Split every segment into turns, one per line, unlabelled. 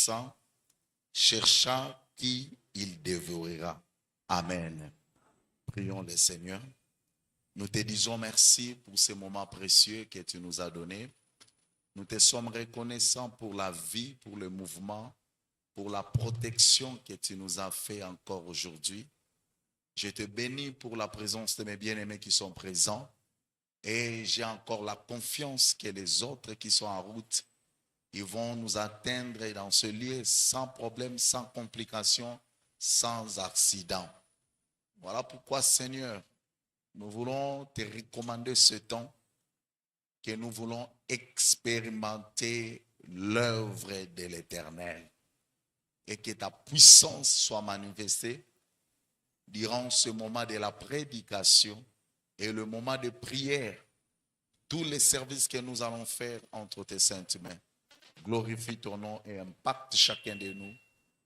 Tout-Puissant chercha qui il dévorera. Amen. Prions le Seigneur. Nous te disons merci pour ce moment précieux que tu nous as donné. Nous te sommes reconnaissants pour la vie, pour le mouvement, pour la protection que tu nous as fait encore aujourd'hui. Je te bénis pour la présence de mes bien-aimés qui sont présents et j'ai encore la confiance que les autres qui sont en route, ils vont nous atteindre dans ce lieu sans problème, sans complications, sans accident. Voilà pourquoi, Seigneur, nous voulons te recommander ce temps que nous voulons expérimenter l'œuvre de l'Éternel et que ta puissance soit manifestée durant ce moment de la prédication et le moment de prière. Tous les services que nous allons faire entre tes saintes mains. Glorifie ton nom et impacte chacun de nous.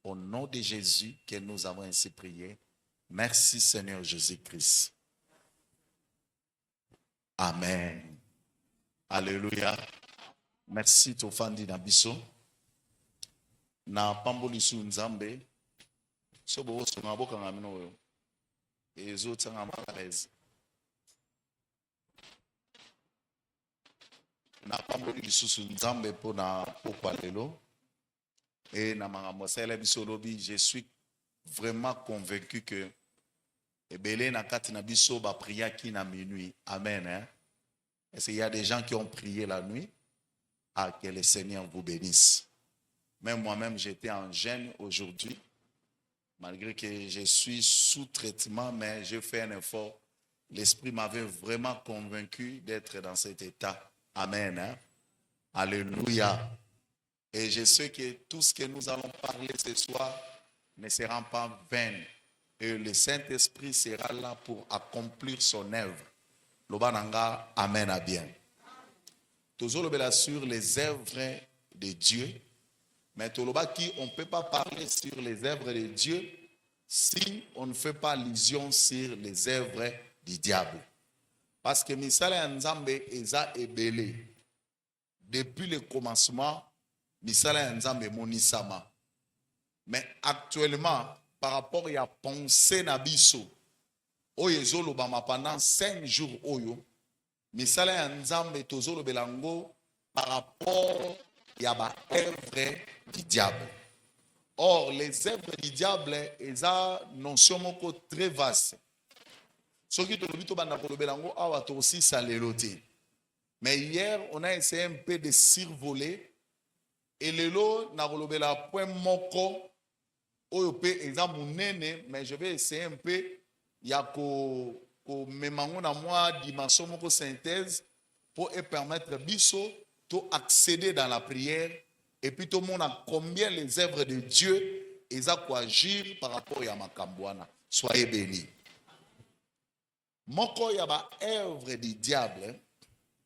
Au nom de Jésus que nous avons ainsi prié. Merci Seigneur Jésus-Christ. Amen. Alléluia. Merci Tofandi Nabiso. Na pambolisu nzambe. Sobo woso ngaboka ngamino yo. Ezo tsanga makarezi. Na pambolisu nzambe pona pokwa lelo. Et na mangamosele biso lobi, je suis vraiment convaincu que ebele na kati na biso ba priaki na minuit. Amen. Hein? Est-ce qu'il y a des gens qui ont prié la nuit? Ah, que le Seigneur vous bénisse. Même moi-même, j'étais en jeûne aujourd'hui. Malgré que je suis sous traitement, mais j'ai fait un effort. L'Esprit m'avait vraiment convaincu d'être dans cet état. Amen. Hein? Alléluia. Et je sais que tout ce que nous allons parler ce soir ne sera pas vain. Et le Saint-Esprit sera là pour accomplir son œuvre. Lobananga, amen à bien. Toujours le sur les œuvres de Dieu. Mais toloba qui on ne peut pas parler sur les œuvres de Dieu si on ne fait pas allusion sur les œuvres du diable. Parce que misala nzambe eza ebele. Depuis le commencement, misala nzambe monisama. Mais actuellement, par rapport à pensée nabiso, oyo ezolobama pendant 5 jours oyo, misala ya nzambe tozolobelango par rapport à ba œuvre du diable. Or, les œuvres du diable, elles ont une notion très vaste. Ce qui est aussi saléloté. Mais hier, on a essayé un peu de survoler. Et le lot, na kolobela point moko, oyo pe exemple nene, mais je vais essayer un peu, ya ko memango na moi dimension moko synthèse pour permettre biso to accéder dans la prière. Et puis tout le monde a combien les œuvres de Dieu ils ont quoi agir par rapport à Makambouana. Soyez bénis. Moko yaba œuvre du diable,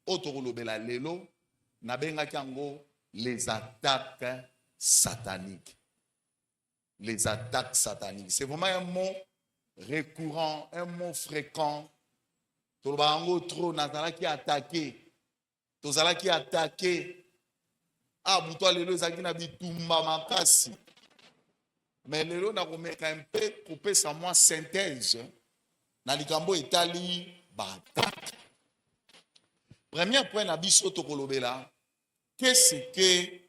otorolobela lelo, nabenga kango les attaques sataniques. Les attaques sataniques. C'est vraiment un mot récurrent, un mot fréquent. Tolobango trop natala qui attaqué. Tozala qui attaqué. Ah, buto lelo ezaki na bitumba makasi. Mais lelo na komeka un peu couper sa moi synthèse. Na likambo etali bata. Premier point na biso tokolobela, qu'est-ce que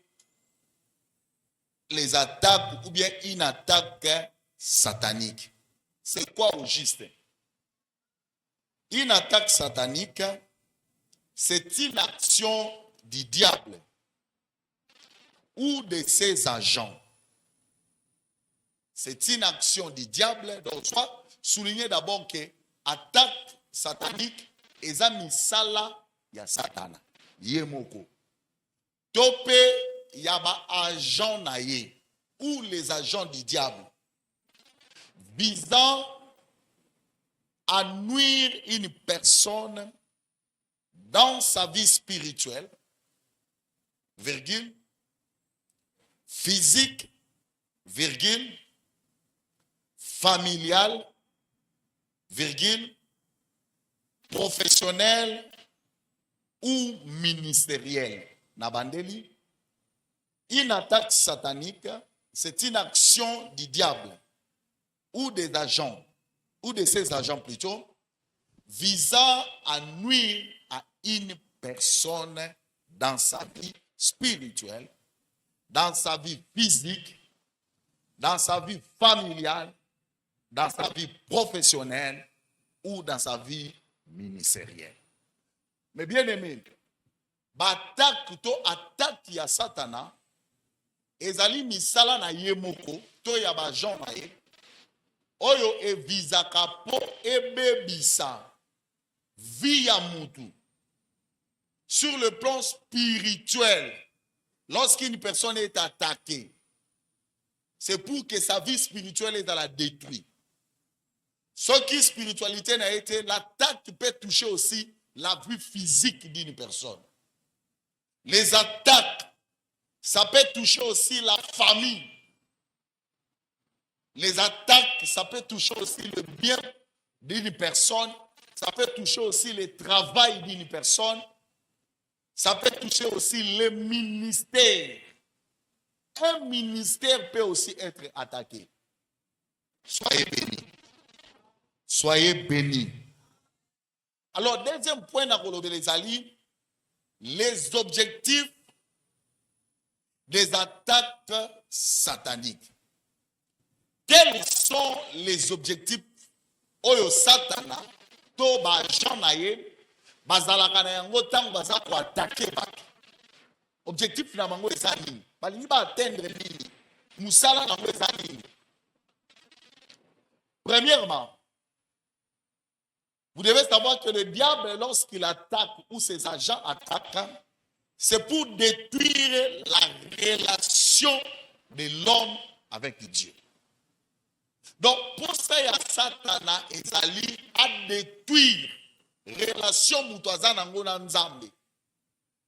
les attaques ou bien une attaque satanique? C'est quoi au juste? Une attaque satanique, c'est une action du diable ou de ses agents. C'est une action du diable. Donc, soit souligner d'abord que attaque satanique est un misala ya satana. Yemoko. Tope yaba agent naye ou les agents du diable visant à nuire une personne dans sa vie spirituelle, virgule, physique, virgule, familiale, virgule, professionnelle ou ministérielle. Nabandeli, Une attaque satanique, c'est une action du diable ou des agents, ou de ses agents plutôt, visant à nuire à une personne dans sa vie spirituelle, dans sa vie physique, dans sa vie familiale, dans sa vie professionnelle ou dans sa vie ministérielle. Mais bien aimé, attaque ya Satana, ezali misala na ye moko, to ya ba Jean na ye, oyo evisaka po ebebisa via mutu. Sur le plan spirituel, lorsqu'une personne est attaquée, c'est pour que sa vie spirituelle est à la détruite. Ce qui spiritualité n'a été, l'attaque peut toucher aussi la vie physique d'une personne. Les attaques, ça peut toucher aussi la famille. Les attaques, ça peut toucher aussi le bien d'une personne. Ça peut toucher aussi le travail d'une personne. Ça peut toucher aussi le ministère. Un ministère peut aussi être attaqué. Soyez bénis. Soyez bénis. Alors, deuxième point dans les alliés, les objectifs des attaques sataniques. Quels sont les objectifs oyo Satana to ba janaye bazalaka na yango tango baza ko attaquer bato. Objectif na bango eza nini? Balingi ba atteindre nini? Musala na bango eza nini? Premièrement, vous devez savoir que le diable, lorsqu'il attaque ou ses agents attaquent, c'est pour détruire la relation de l'homme avec Dieu. Donc, pour ça, il y a Satana et Zali à détruire la relation moutouazana nzambe.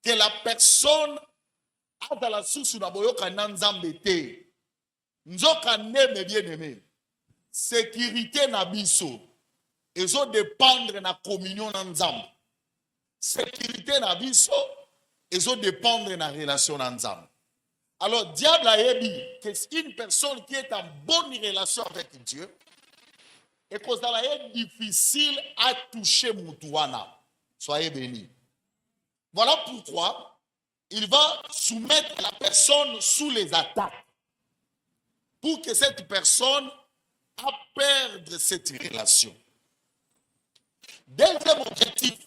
Que la personne a dans la source de boyoka nzambe te. Nzoka neme bien aimé. Sécurité na biso. Ils ont dépendre de la communion ensemble. Sécurité na biso, ils ont dépendre de la relation ensemble. Alors, diable a dit que une personne qui est en bonne relation avec Dieu, et que ça est difficile à toucher Moutouana. Soyez bénis. Voilà pourquoi il va soumettre la personne sous les attaques. Pour que cette personne a perdre cette relation. Deuxième objectif,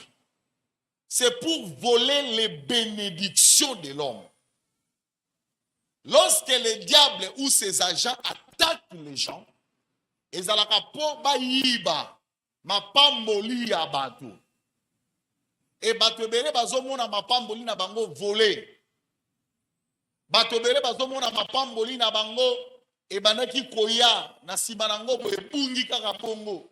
c'est pour voler les bénédictions de l'homme. Lorsque le diable ou ses agents attaquent les gens, ils allaka po ba yiba mapamboli ya bato. Et bato bele bazomona mapamboli na bango volé. Bato bele bazomona mapamboli na bango e banaki koya na sima nango bo ebungi kaka pongo.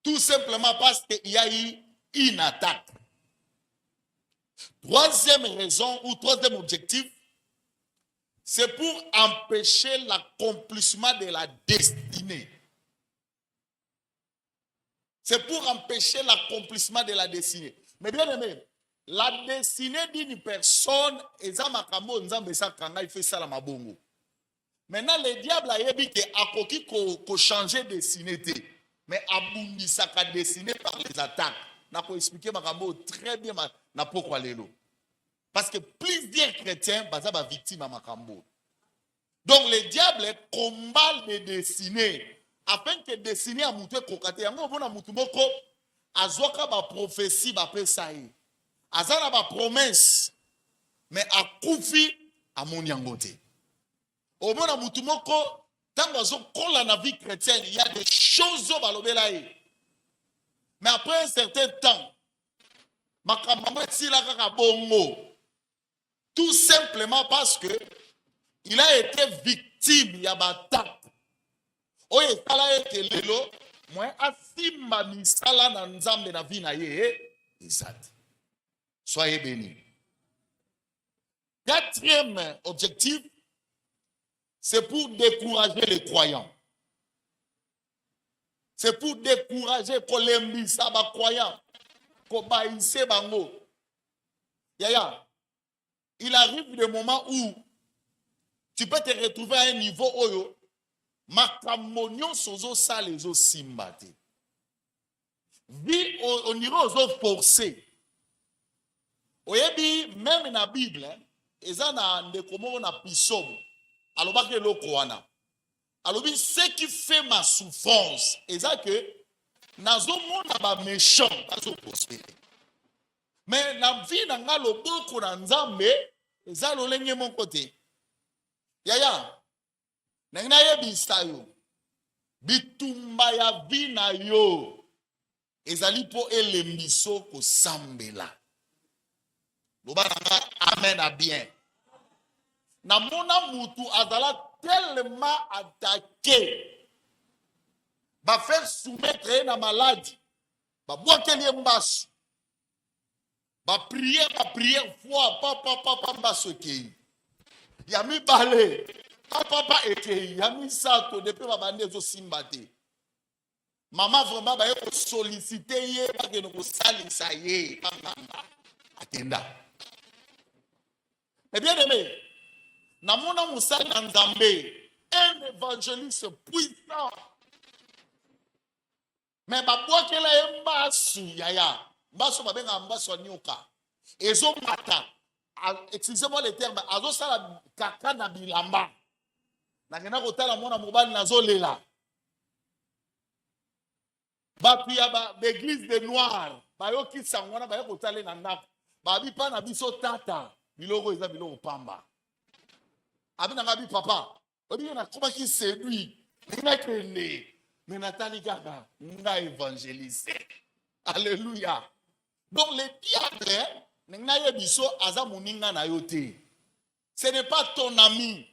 Tout simplement parce qu'il y a eu une attaque. Troisième raison ou troisième objectif, c'est pour empêcher l'accomplissement de la destinée. C'est pour empêcher l'accomplissement de la destinée. Mais bien aimé, la destinée d'une personne, il fait ça la mabongo. Maintenant, le diable a dit qu'il a changé de destinée. Mais Abundi Saka dessiné par les attaques. Je vais expliquer très bien pourquoi l'élo. Parce que plusieurs chrétiens sont victimes de Makambo. Donc le diable combat les destinés afin que destinés à monter kokate. Yango bona mutu moko azoka ba prophétie ba pesaï. Azana ba promesse mais akufi a mon yangote. Au bona mutu moko tant que dans la vie chrétienne, il y a des choses au balobelaï. Mais après un certain temps, tout simplement parce que il a été victime, il y a batak. Oye sala ete lelo, moi asimba misala na nzambe na vie na ye, exact. Soyez bénis. Quatrième objectif, c'est pour décourager les croyants. C'est pour décourager kolembisa ba croyants, kobaïse bango. Yaya, il arrive des moments où tu peux te retrouver à un niveau oyo makambo nyonso ozosala ezosimba te. Vi onire ozoforce. Oyebi même na Bible eza na ndeko moko na Psaume alobaki eloko wana. Alobi ce qui fait ma souffrance eza que nazomona ba méchant bazoprospérer. Mais na vie na nga loboko na Nzambe eza lolenge mon côté. Yaya na yebisa yo bitumba ya vie na yo ezali po elembiso kosambela. Loba nanga amen a bien. Na mona mutu azala tellement attaqué. Va faire soumettre na maladie. Va boire mbasu. Va prier foi papa mbasokei. Yami balé. Papa ekei yami sato depuis ba bande zo simbate. Maman vraiment ba yeko solliciter ye ba ke no salisa ye pamba. Atenda. Mais bien aimé, namona musali na Nzambe, un évangéliste puissant. Mais babwakela ye mbasu yaya. Mbasu babenga mbasu nyoka. Ezo mata. Excusez-moi le terme, azo sala kaka na bilamba. Na kena kotala mona mobali nazo lela. Bapia ba l'église des noirs, ba yo ki sangwana ba yo kotale na ndako. Ba bi pa na biso tata, biloko eza biloko pamba. Abi na ngabi papa, obi na koma ki séduit, na kende. Mais Nathalie Gaga, nga évangéliste. Alléluia. Donc le diable, n'a yebiso aza muninga na yote. Ce n'est pas ton ami.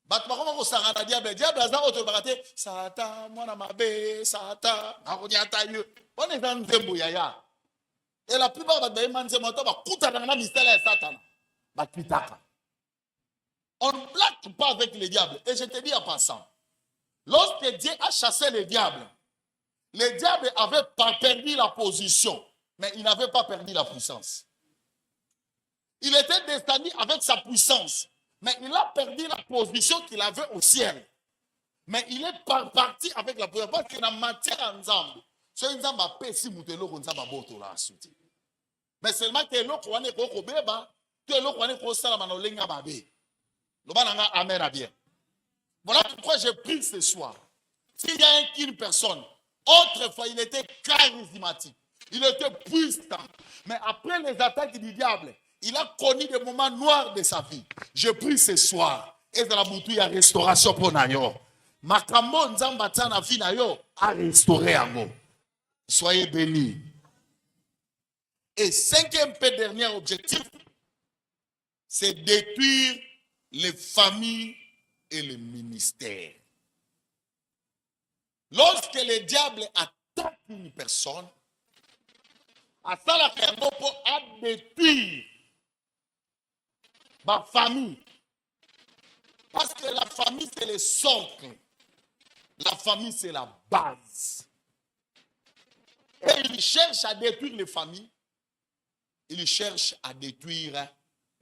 Bat comment ko sanga diable, diable aza auto bakate, Satan mwana mabe, Satan, akonyata yo. On est dans nzembo yaya. Et la plupart bat ba nzembo to ba kuta na mystère ya Satan. Ba kitaka. On ne blague pas avec le diable. Et je te dis en passant, lorsque Dieu a chassé le diable avait pas perdu la position, mais il n'avait pas perdu la puissance. Il était descendu avec sa puissance, mais il a perdu la position qu'il avait au ciel. Mais il est parti avec la puissance, parce qu'il a matière ensemble. C'est une zamba pesi mutelo konzamba boto la suite. Mais seulement que l'autre one ko beba, que l'autre one ko sala manolenga babe. Lobananga amen à bien. Voilà pourquoi j'ai pris ce soir. S'il y a une personne, autrefois il était charismatique, il était puissant, mais après les attaques du diable, il a connu des moments noirs de sa vie. Je prie ce soir, et dans la boutique, il y a restauration pour Nayo. Makambo Nzambata na vie Nayo a restauré Amo. Soyez bénis. Et cinquième et dernier objectif, c'est détruire les familles et le ministère. Lorsque le diable attaque une personne, à ça la pour détruire ma famille. Parce que la famille, c'est le socle. La famille, c'est la base. Et il cherche à détruire les familles. Il cherche à détruire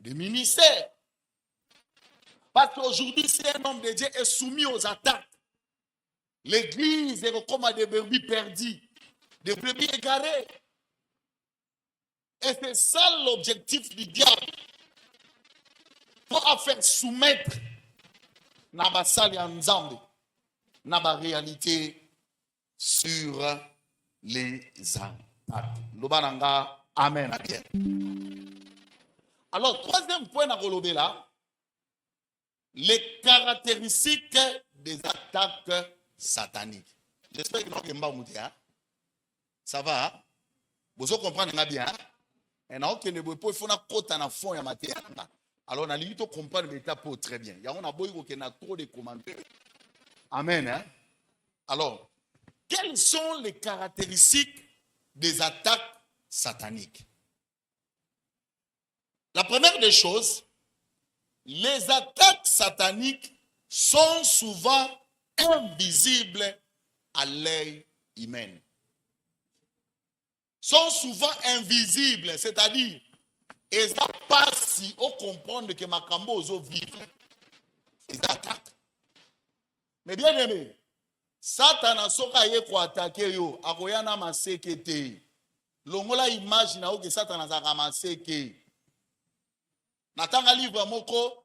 les ministères. Parce qu'aujourd'hui, si un homme de Dieu est soumis aux attaques, l'église est comme des brebis perdues, des brebis égarées. Et c'est ça l'objectif du diable. Pour faire soumettre Naba Sali Nzambe, Naba réalité sur les attaques. Lobananga, amen. Alors, troisième point à relever là, les caractéristiques des attaques sataniques. J'espère que vous avez ça va? Vous comprenez bien? Et non, que ne peut pas faire un fond et matière. Alors, on a limite comprendre l'étape très bien. Il y a trop de commentaires. Amen. Hein? Alors, quelles sont les caractéristiques des attaques sataniques? La première des choses, les attaques sataniques sont souvent invisibles à l'œil humain. Sont souvent invisibles, c'est-à-dire, ils n'ont pas si on comprendre que Makambo ozo vivre.
Mais bien aimé, Satan soka ye ko attaquer yo, akoyana maseke te. Longola image na o que Satan azaka maseke. Natanga livre moko,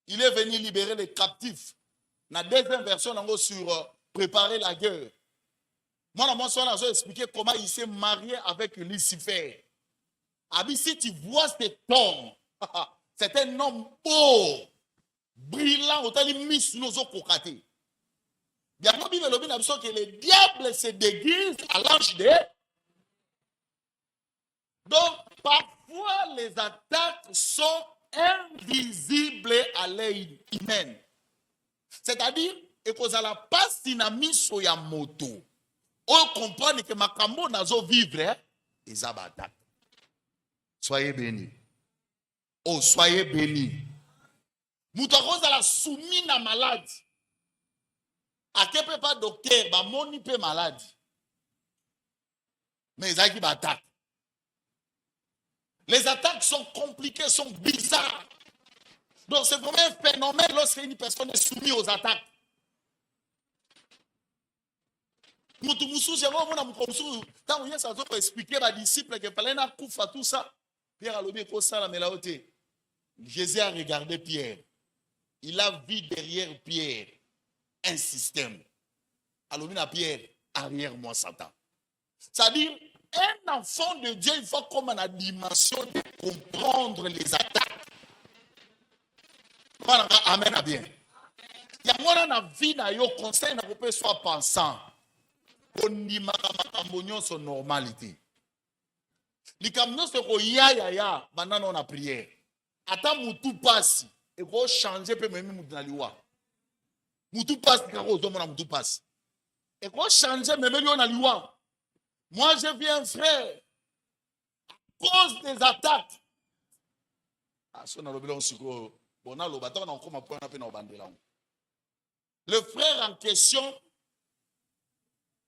il est venu libérer les captifs. La deuxième version sur préparer la guerre. Moi, dans mon soir, j'ai expliqué comment il s'est marié avec Lucifer. Abi, si tu vois cet homme, c'est un homme beau, brillant, autant il mis nos kokate. Bien, moi, Bible que le diable se déguise à l'ange de. Donc, parfois, les attaques sont invisibles à l'œil humain. C'est-à-dire, et qu'on a la passe dynamique sur la moto. On comprend que ma camo n'a pas vivre, ils abattent. Soyez bénis. Oh, soyez bénis. Moutako a la soumis na malade. À quel peut pas docteur, bah moni peut malade. Mais ils ont attaque. Les attaques sont compliquées, sont bizarres. Donc c'est vraiment un phénomène lorsqu'une personne est soumise aux attaques. Quand on a expliqué aux disciples que fallait tout ça, Pierre a dit que ça la Jésus a regardé Pierre. Il a vu derrière Pierre un système. Alors il a Pierre, arrière moi Satan. C'est-à-dire, un enfant de Dieu, il faut comme la dimension de comprendre les attaques. Amen à bien. Il y a moi dans la vie, il conseil n'a soit pensant. On dit ma son normalité. Les camions se ya maintenant on a prière. Attends tout passe et qu'on changer peut même moutou na liwa. Moutou passe car on demande moutou passe. Et qu'on changer même liwa na liwa. Moi je viens frère à cause des attaques. Ah son na lobelo siko bona lo bataka na koma point na pe na bandela. Le frère en question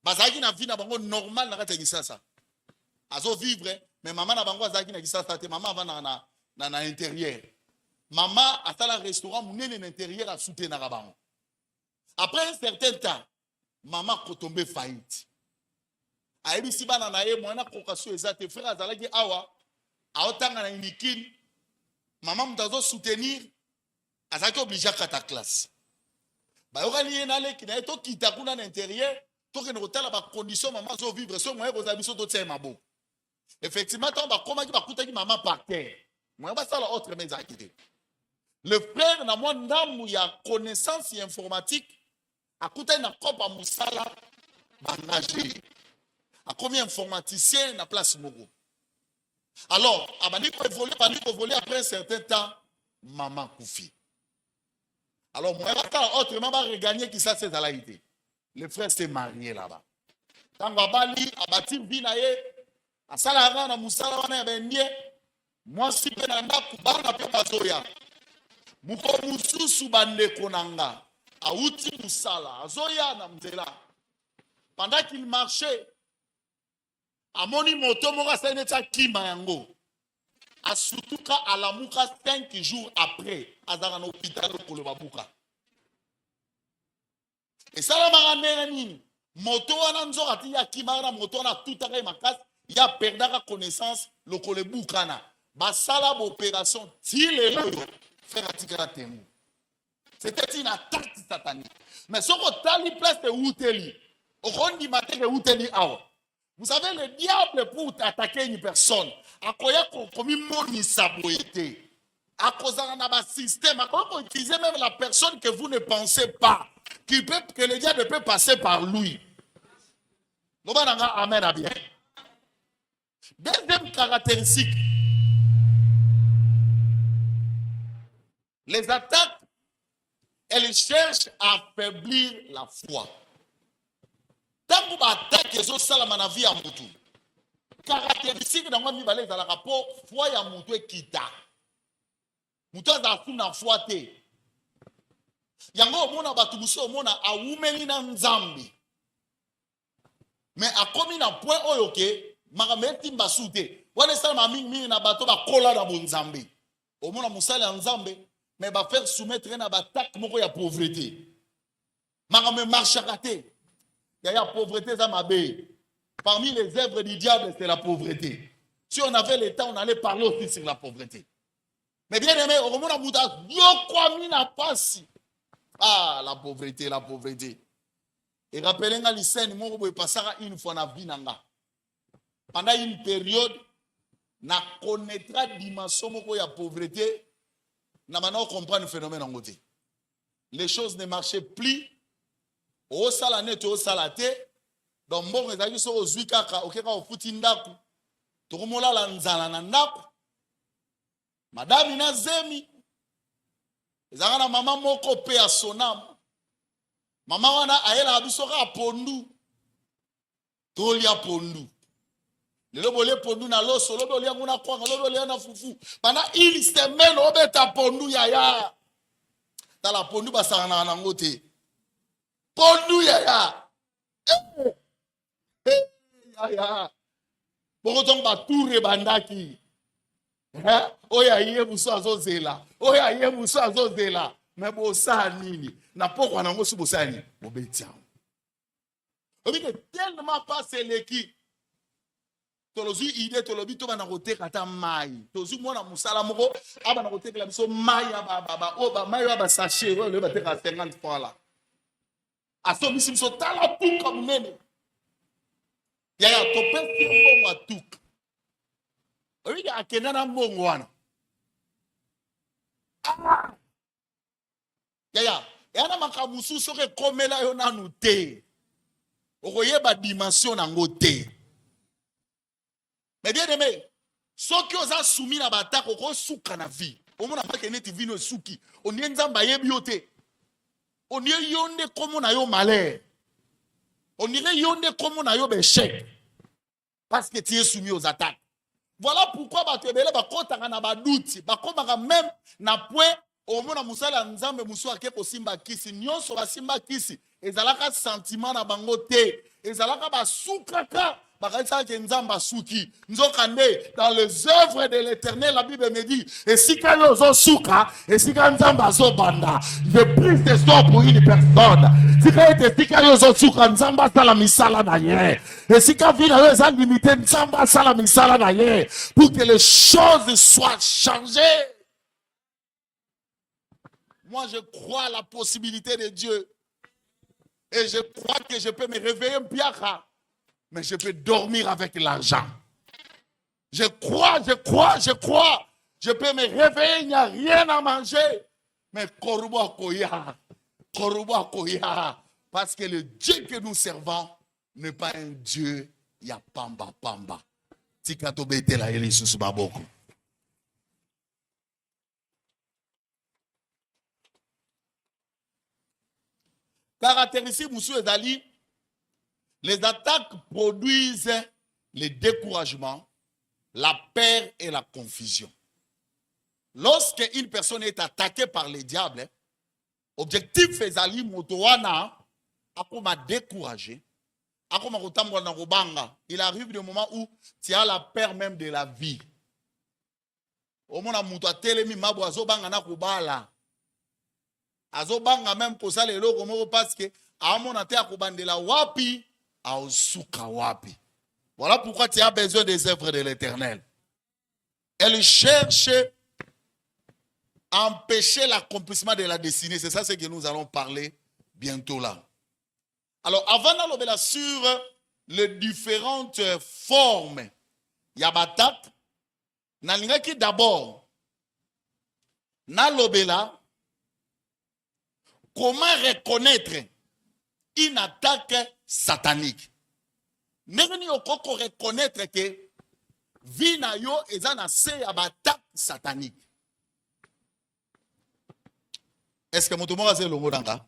bazaki na vie na bango normal na kati ça. Azo vivre mais maman na bango azaki na kisasa te maman va na intérieur. Maman à la restaurant munene na intérieur a soutenir na bango. Après un certain temps, maman ko tomber faillite. Ayebi si bana na ye mwana kokaso ezate frère azalaki awa aotanga na inikini maman mutazo soutenir azaki obligé kata classe. Ba yokali ye na leki na to kita kuna na intérieur to ke no tala ba condition maman zo vivre so moyen ko zabiso to tsema mabo. Effectivement, tant bah comment qui maman par terre. Moi bah ça la autre mais acquitté. Le frère na moi ndam il y a connaissance informatique à côté na kopa musala bangagé. A combien informaticien na place moko. Alors, abandi ko évoluer après un certain temps maman koufi. Alors moi bah autrement va regagner qui ça c'est à la idée. Le frère s'est marié là-bas. Tant bali abati binaye asala na musala wana benye moi si penanda kubana pe bazoya muko mususu bande konanga auti musala azoya na mzela pendant qu'il marchait amoni moto moka seneta kima yango asutuka alamuka 5 jours après azara na hôpital ko babuka et ça la marane nini moto wana nzoka ti ya kima na moto na tutaka makasi il y a perdu la connaissance, le colébou kana. Basala opération, tile faire attirer la témoin. C'était une attaque satanique. Mais ce qu'on tali place de Outeli, au rond du matin de Outeli awa. Vous savez, le diable pour attaquer une personne, à quoi il y a comme une saboté, à cause d'un système, à quoi il utiliser même la personne que vous ne pensez pas, que le diable peut passer par lui. Amen à bien. Deuxième caractéristique, les attaques, elles cherchent à affaiblir la foi. Tant que vous attaquez les autres dans la vie à Moutou, caractéristique dans la vie de la rapport, foi à Moutou est quitta. Moutou a fait une foi. Yango mona batubuso mona a umeli na nzambi. Mais à combien de points oyoke makameti mbasute wana sala mingi na bato ba kola na bonzambe omona musala nzambe mais ba faire soumettre na batak moko ya pauvreté Makambo marchaka te. Il y a pauvreté ça mabe. Parmi les œuvres du diable, c'est la pauvreté. Si on avait le temps, on allait parler aussi sur la pauvreté. Mais bien aimé, au moment où on a passé. Ah, la pauvreté, la pauvreté. Et rappelez-moi l'issue, moi, je passer une fois dans la vie. Pendant une période, na connaîtra dimension de la pauvreté. Na maintenant comprendre le phénomène en côté. Les choses ne marchaient plus. Au salané, au salaté. Donc bon, les amis sont aux zuikaka, au keka au futindaku. Turumola la nzala na ndaku. Madame ina zemi. Ezanga na mama moko pe a sonam. Mama wana ayela abisoka apondu. Toli apondu. Lelo bole pondu na loso, lobo lia nguna kwanga, lobo lia na fufu. Pendant une semaine obeta pondu yaya. Tala pondu basanga na ngote. Pondu yaya. Yaya. Bokoton ba toure bandaki. Oya ye muso azozela. Oya ye muso azozela. Mais bosa nini? Na poko na ngosu bosa nini? Bobetia. Obike tellement passé l'équipe. Tolozu idée tolobi to bana kote kata mai. Tozu mona musala moko aba na kote la biso mai aba o ba mai aba sachet o le ba te ka 50 fois là. Aso bisi biso tala tuka munene. Yaya to pesi mbongo atuka. Obike akenda na mbongo wana. Yaya, yana makamusu soke komela yo nanu te. Okoyeba dimension nango te. Mais bien aimé, ceux qui ont soumis la bataille, ont souka na vie. On n'a pas qu'un vino souki. On y a nzamba yebiote. On y a yonde comme on a yo malheur. On y a yonde comme on a yo échec. Parce que tu es soumis aux attaques. Voilà pourquoi batebele bakota na baduti, bakoma même na point au mona musala nzambe musu akeko simba kisi nyonso ba simba kisi ezalaka sentiment na bango te ezalaka basukaka bakaisa ke nzamba suki nzokande dans les œuvres de l'Éternel la Bible me dit et si ka yo zo suka et si ka nzamba zo banda je prie ce soir pour une personne si ka ete si ka yo zo suka nzamba sala misala na ye et si ka vie na yo eza limité nzamba sala misala na ye pour que les choses soient changées. Moi, je crois à la possibilité de Dieu. Et je crois que je peux me réveiller bien, mais je peux dormir avec l'argent. Je crois. Je peux me réveiller, il n'y a rien à manger. Mais koruba koya. Parce que le Dieu que nous servons n'est pas un Dieu, il y a pamba. Tikatobete la Yelisusu baboko. Caractéristique, monsieur Ezali, les attaques produisent le découragement, la peur et la confusion. Lorsque une personne est attaquée par les diables, objectif Ezali motowana akoma découragé, akoma kotambola na kobanga. Il arrive des moments où tu as la peur même de la vie. Au moment où tu as telemi mabo azobanga na kobala. Azobanga même pour ça les locaux parce que à mon até akobandela wapi aosuka wapi. Voilà pourquoi tu as besoin des œuvres de l'Éternel. Elle cherche à empêcher l'accomplissement de la destinée. C'est ça ce que nous allons parler bientôt là. Alors avant d'allober sur les différentes formes yabatak nalingaki d'abord nalobela comment reconnaître une attaque satanique? Nengeni okoko reconnaître que vina yo ezana se attaque satanique. Est-ce que mon c'est le mot d'anga?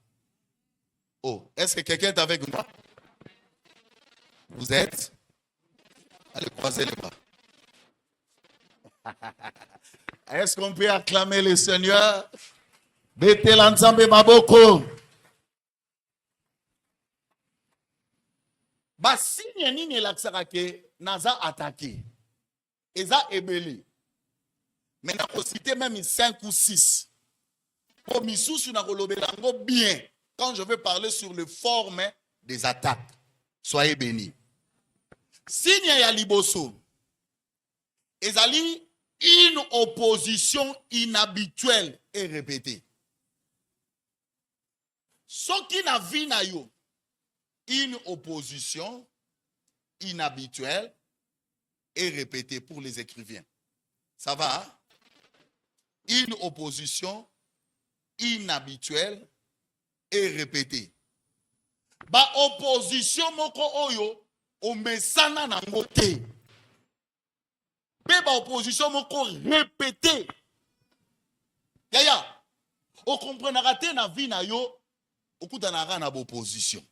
Oh, est-ce que quelqu'un est avec moi? Vous êtes? Allez, croisez les bras. Est-ce qu'on peut acclamer le Seigneur? Bete l'ensemble maboko. Basigne nini laksaka ke naza attaqué. Eza ebeli. Mais na ko citer même 5 ou 6. Pour misusu na kolobelango bien. quand je vais parler sur les formes des attaques. Soyez bénis. Signe ya liboso. Ezali une opposition inhabituelle et répétée. Ce qui n'a vu na yo, une opposition inhabituelle et répétée pour les écrivains. Ça va? Hein? Une opposition inhabituelle et répétée. Ba opposition moko oyo omesana na ngote. Pe ba opposition moko répétée. Yaya, o comprenera te na vie na yo, okutanaka na opposition.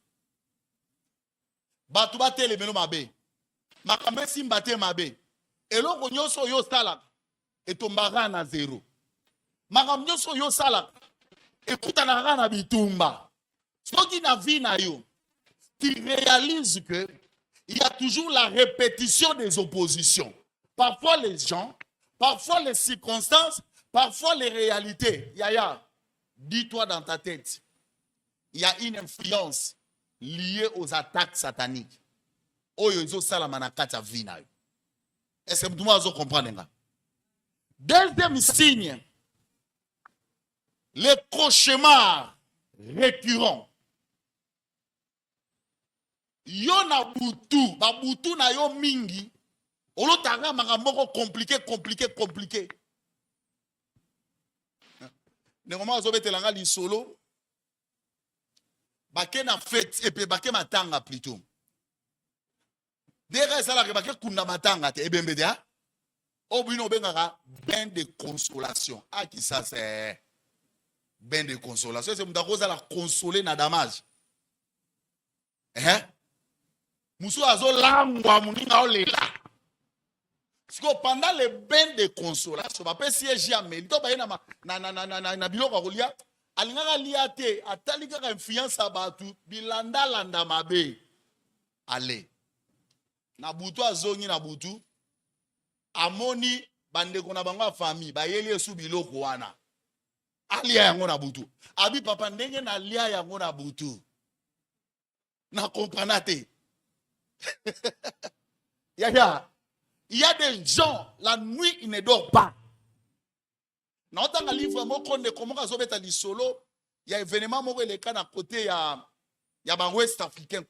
Batu ba telemelo mabe. Makambe simba te mabe. Eloko nyonso yo sala etombaka na zéro. Makambe nyonso yo sala ekutanaka na bitumba. Soki na vie na yo, tu réalises que il y a toujours la répétition des oppositions. Parfois les gens, parfois les circonstances, parfois les réalités. Yaya, dis-toi dans ta tête, il y a une influence liée aux attaques sataniques. Oyo izo salama na kati ya vie na yo. Est-ce que tout le monde comprend? Deuxième signe, les cauchemars récurrents. Yo na butu, ba butu na yo mingi, olotanga makambo compliqué. Néanmoins, zo betelanga li solo, bake na fête et puis bake matanga plutôt. Dès ça la bake kunda matanga te ebembede ha. Obino bengaka bain de consolation. Ah qui ça c'est bain de consolation, c'est mutako za la consoler na damage. Moussou azo langwa muninga olela. Pendant les bains de consolation, papa siège jamais. Il doit na biloko kolia. Alingaka liate, atalika ka influence abatu, bilanda landa mabe. Allez. Na butu azongi na butu. Amoni bande kona bango famille, ba yeli esu biloko wana. Alia yango na butu. Abi papa ndenge na lia yango na butu. Na comprenate. Yaya. Il y a des gens, la nuit, ils ne dorment pas. Dans le livre, il y a un événement qui est à côté, il y a un ouest africain.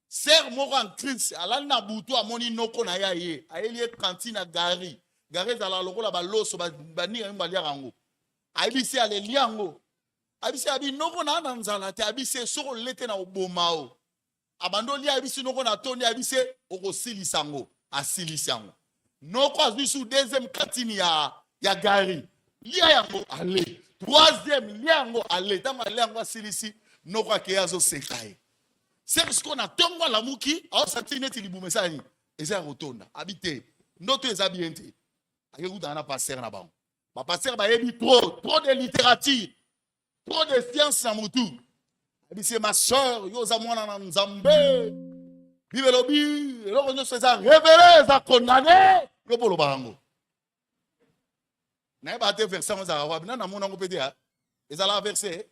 Serre moko en crise, alal na butu amoni noko na ya ye, ayelie cantine à gari. Gari za la lokola ba loso ba ni ngba lia rango. Abisi ale liango. Abisi abi noko na nzala te abisi soko lete na obomao. Abando lia abisi noko na toni abisi okosilisango. Asilisango. Noko azwi sous deuxième cantine ya gari. Lia yango ale. Troisième lia yango ale. Tama lia yango asilisi noko akeyazo sekaye. C'est ce qu'on a tongo la muki, alors ça tient net libu mesani. Et ça retourne. Habité. Notre habiente. Ayez-vous dans la passer na bas. Ma passer ba yebi trop de littérature, trop de science na mutu. C'est ma soeur, yo za mwana na nzambe. Vive lobi, lo nyo ça révélé ça condamné. Yo polo bango. Na ba te verset on za wa bina na mona ngo pété ha. Et ça la verset.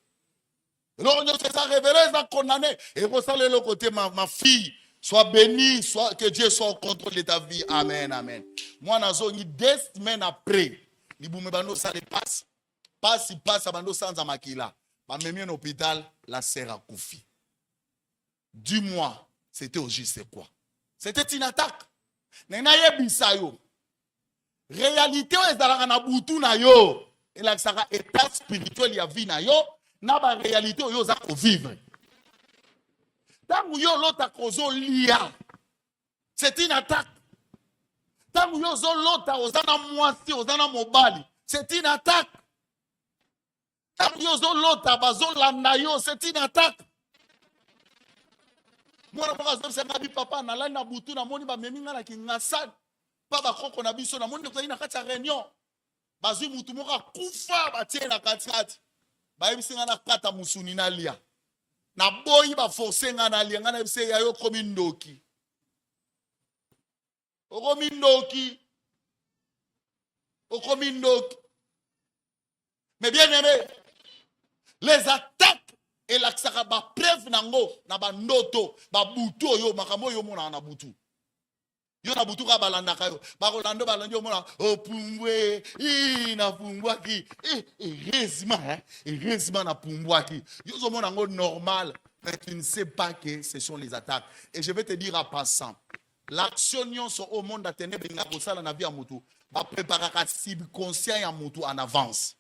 Non, c'est ça révélé, ça condamné. Et vous savez le côté, ma fille, sois bénie, que Dieu soit au contrôle de ta vie. Amen, amen. Moi, dans 2 semaines après, les boumébano, ça les passe. Passe, abando sans amakila. Ma même en hôpital, la sœur a koufi. Dis-moi, c'était au juste c'est quoi? C'était une attaque. Nenaye bisayo. Réalité, est dans la boutou na yo. Et là, ça état spirituel, il y a vie na yo. Na ba réalité yo za ko vivre. Tangu yo lota kozo lia. C'est une attaque. Tangu yo zo lota ozana mwasi ozana mobali. C'est une attaque. Tangu yo zo lota bazo landa yo, c'est une attaque. Mwana mwana zo se ngabi papa na lana butu na moni ba meminga na kingasani. Pa ba koko na biso na moni ko ina kati ya réunion. Bazui mutu moka kufa ba tie na kati. Ba ebisinga na kata musuni na lia. Na boyi ba forcer nga na lia nga na ebise ya yo komi ndoki. Okomi ndoki. Okomi ndoki. Mais bien aimé, les attaques elakisaka bapreuve nango na bandoto babutu oyo makambo oyo omonaka na butu yo na butu ka balandaka yo bakolanda balandi omona opumbwe napumbwaki heureusement napumbwaki yo ozomona yango normal, mais tu ne sais pas que ce sont les attaques. Et je vais te dire en passant, l'action nyonso au monde a tenu benga kosala na vie ya mutu ba préparaka subconscient ya mutu en avance.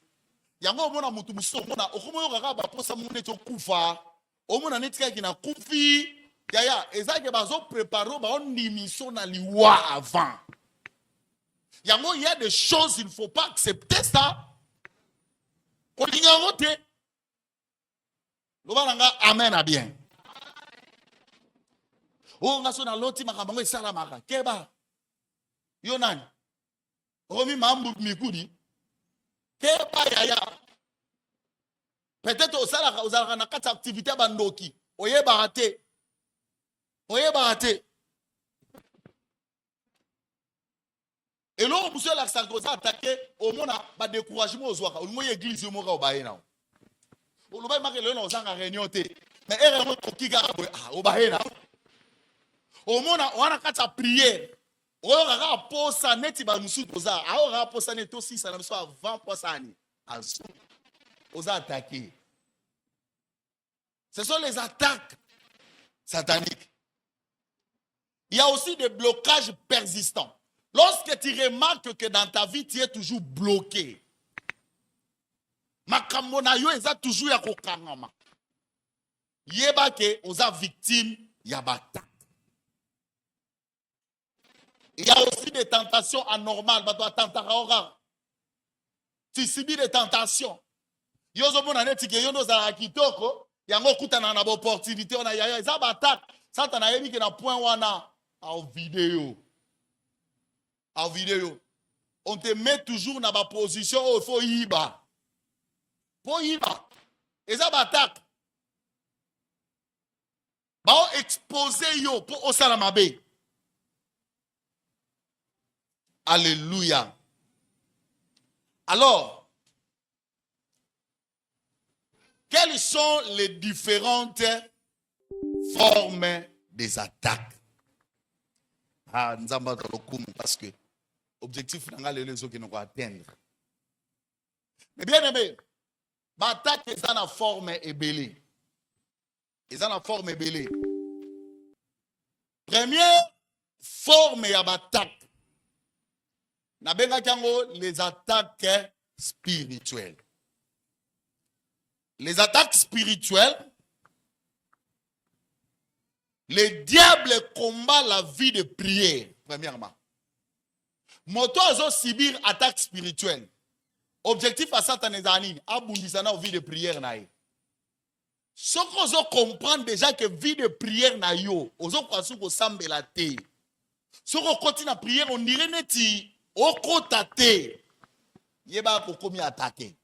Yango omona mutu muso omona okomo yo kaka ba posa mune to kufa omona netika ki na kufi yaya ezake bazo préparer ba ondimiso na liwa avant. Yango il y a des choses il ne faut pas accepter ça. Kolinga ngote lobalanga amen a bien. O ngaso na loti makambo esala maka keba yo nani omi mambu mikudi keba yaya peut-être osala na kati activité bandoki oyeba te et là monsieur l'accent que ça attaqué au monde ba découragement ozwaka olingo église yo moka obaye na oloba makele yo na ozanga réunion te mais erreur ko kika obaye na omona wana kata prière oyo kaka posa neti ba musu toza ayo kaka posa neti to sisa na biso avant posa ani azu oza attaqué. Ce sont les attaques sataniques. Il y a aussi des blocages persistants. Lorsque tu remarques que dans ta vie tu es toujours bloqué, makambo na yo eza toujours ya kokangama, yeba ke oza victime ya batak. Il y a aussi des tentations anormales. Tu subis des tentations. Yozo mona neti ke yondo za kitoko yango kutana na opportunité ona yaya eza batak. Santa na yebi ke na point wana en vidéo. On te met toujours dans la position où il faut yiba. Pour yiba. Eza batak. Ba exposer yo pour osalamabe. Alléluia. Alors, quelles sont les différentes formes des attaques? Ah, nous avons parce que l'objectif n'est les autres qui nous atteindre. Mais bien aimé, l'attaque est dans la forme ébélée. Ils ont la forme ébélée. Première forme de l'attaque. Les attaques spirituelles. Les attaques spirituelles, le diable combat la vie de prière, premièrement. Moto azo subir attaque spirituelle. Objectif à Satan et Zanine, abundisana vie de prière naïe. Ce qu'on doit comprendre déjà que vie de prière na yo, ozo kwasu ko sambela te. Ce qu'on continue à prier, on dirait neti okotate. Yeba ko komi attaquer.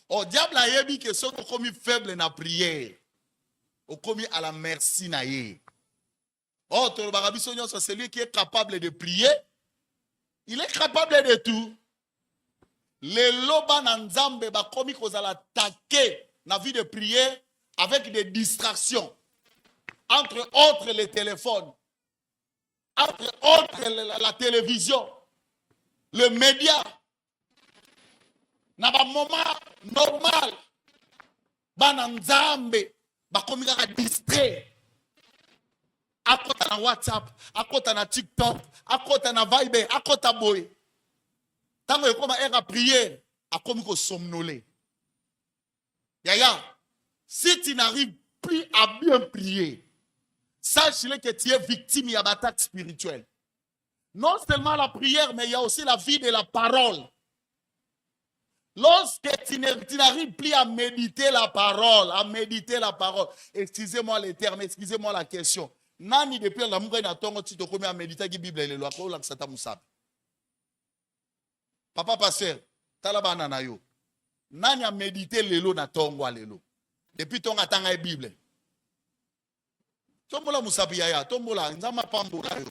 Au diable a yebi que ce qu'on komi faible na prière. O komi à la merci na ye. Oh, c'est celui qui est capable de prier. Il est capable de tout. Le loba na nzambe ba komi kozala attaquer na vie de prière avec des distractions. Entre autres les téléphones. Entre autres la télévision. Le média. Na ba moment normal. Ba na nzambe ba komi ka distrait. Akota na WhatsApp, akota na TikTok, akota na Viber, akota boy. Tango yekoma era prière, akomi ko somnoler. Yaya, si tu n'arrives plus à bien prier, sache que tu es victime de l'attaque spirituelle. Non seulement la prière, mais il y a aussi la vie de la parole. Lorsque tu n'arrives plus à méditer la parole, excusez-moi les termes, excusez-moi la question. Nani depuis la mouka na tongo ti to komi a méditer ki Bible le lo ko la sata musab. Papa pasteur, tala bana na yo. Nani a méditer le lo na tongo lelo. Depuis tonga tanga e Bible. Tombola musabi yaya, tombola nzama pambola yo.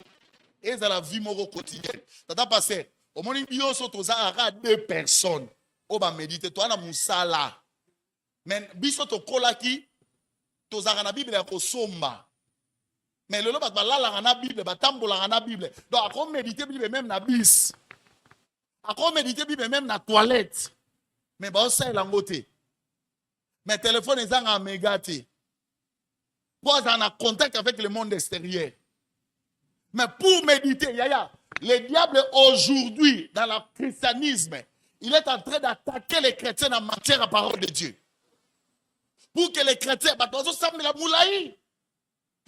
Eza la vie moko quotidienne. Tata pasteur, au moni bio so toza ara deux personnes. O ba méditer toi na musala. mais biso tokolaki tozalaka na bible ya kosomba mais lelo bato balalaka na bible batambolaka na bible donc akomédite bible même na bis akomédite bible même na toilette mais baosalela yango te mais téléphone ezanga améga te pour être en contact avec le monde extérieur. Mais pour méditer, le diable aujourd'hui, dans le christianisme, il est en train d'attaquer les chrétiens en matière à parole de Dieu. Pour que les chrétiens, il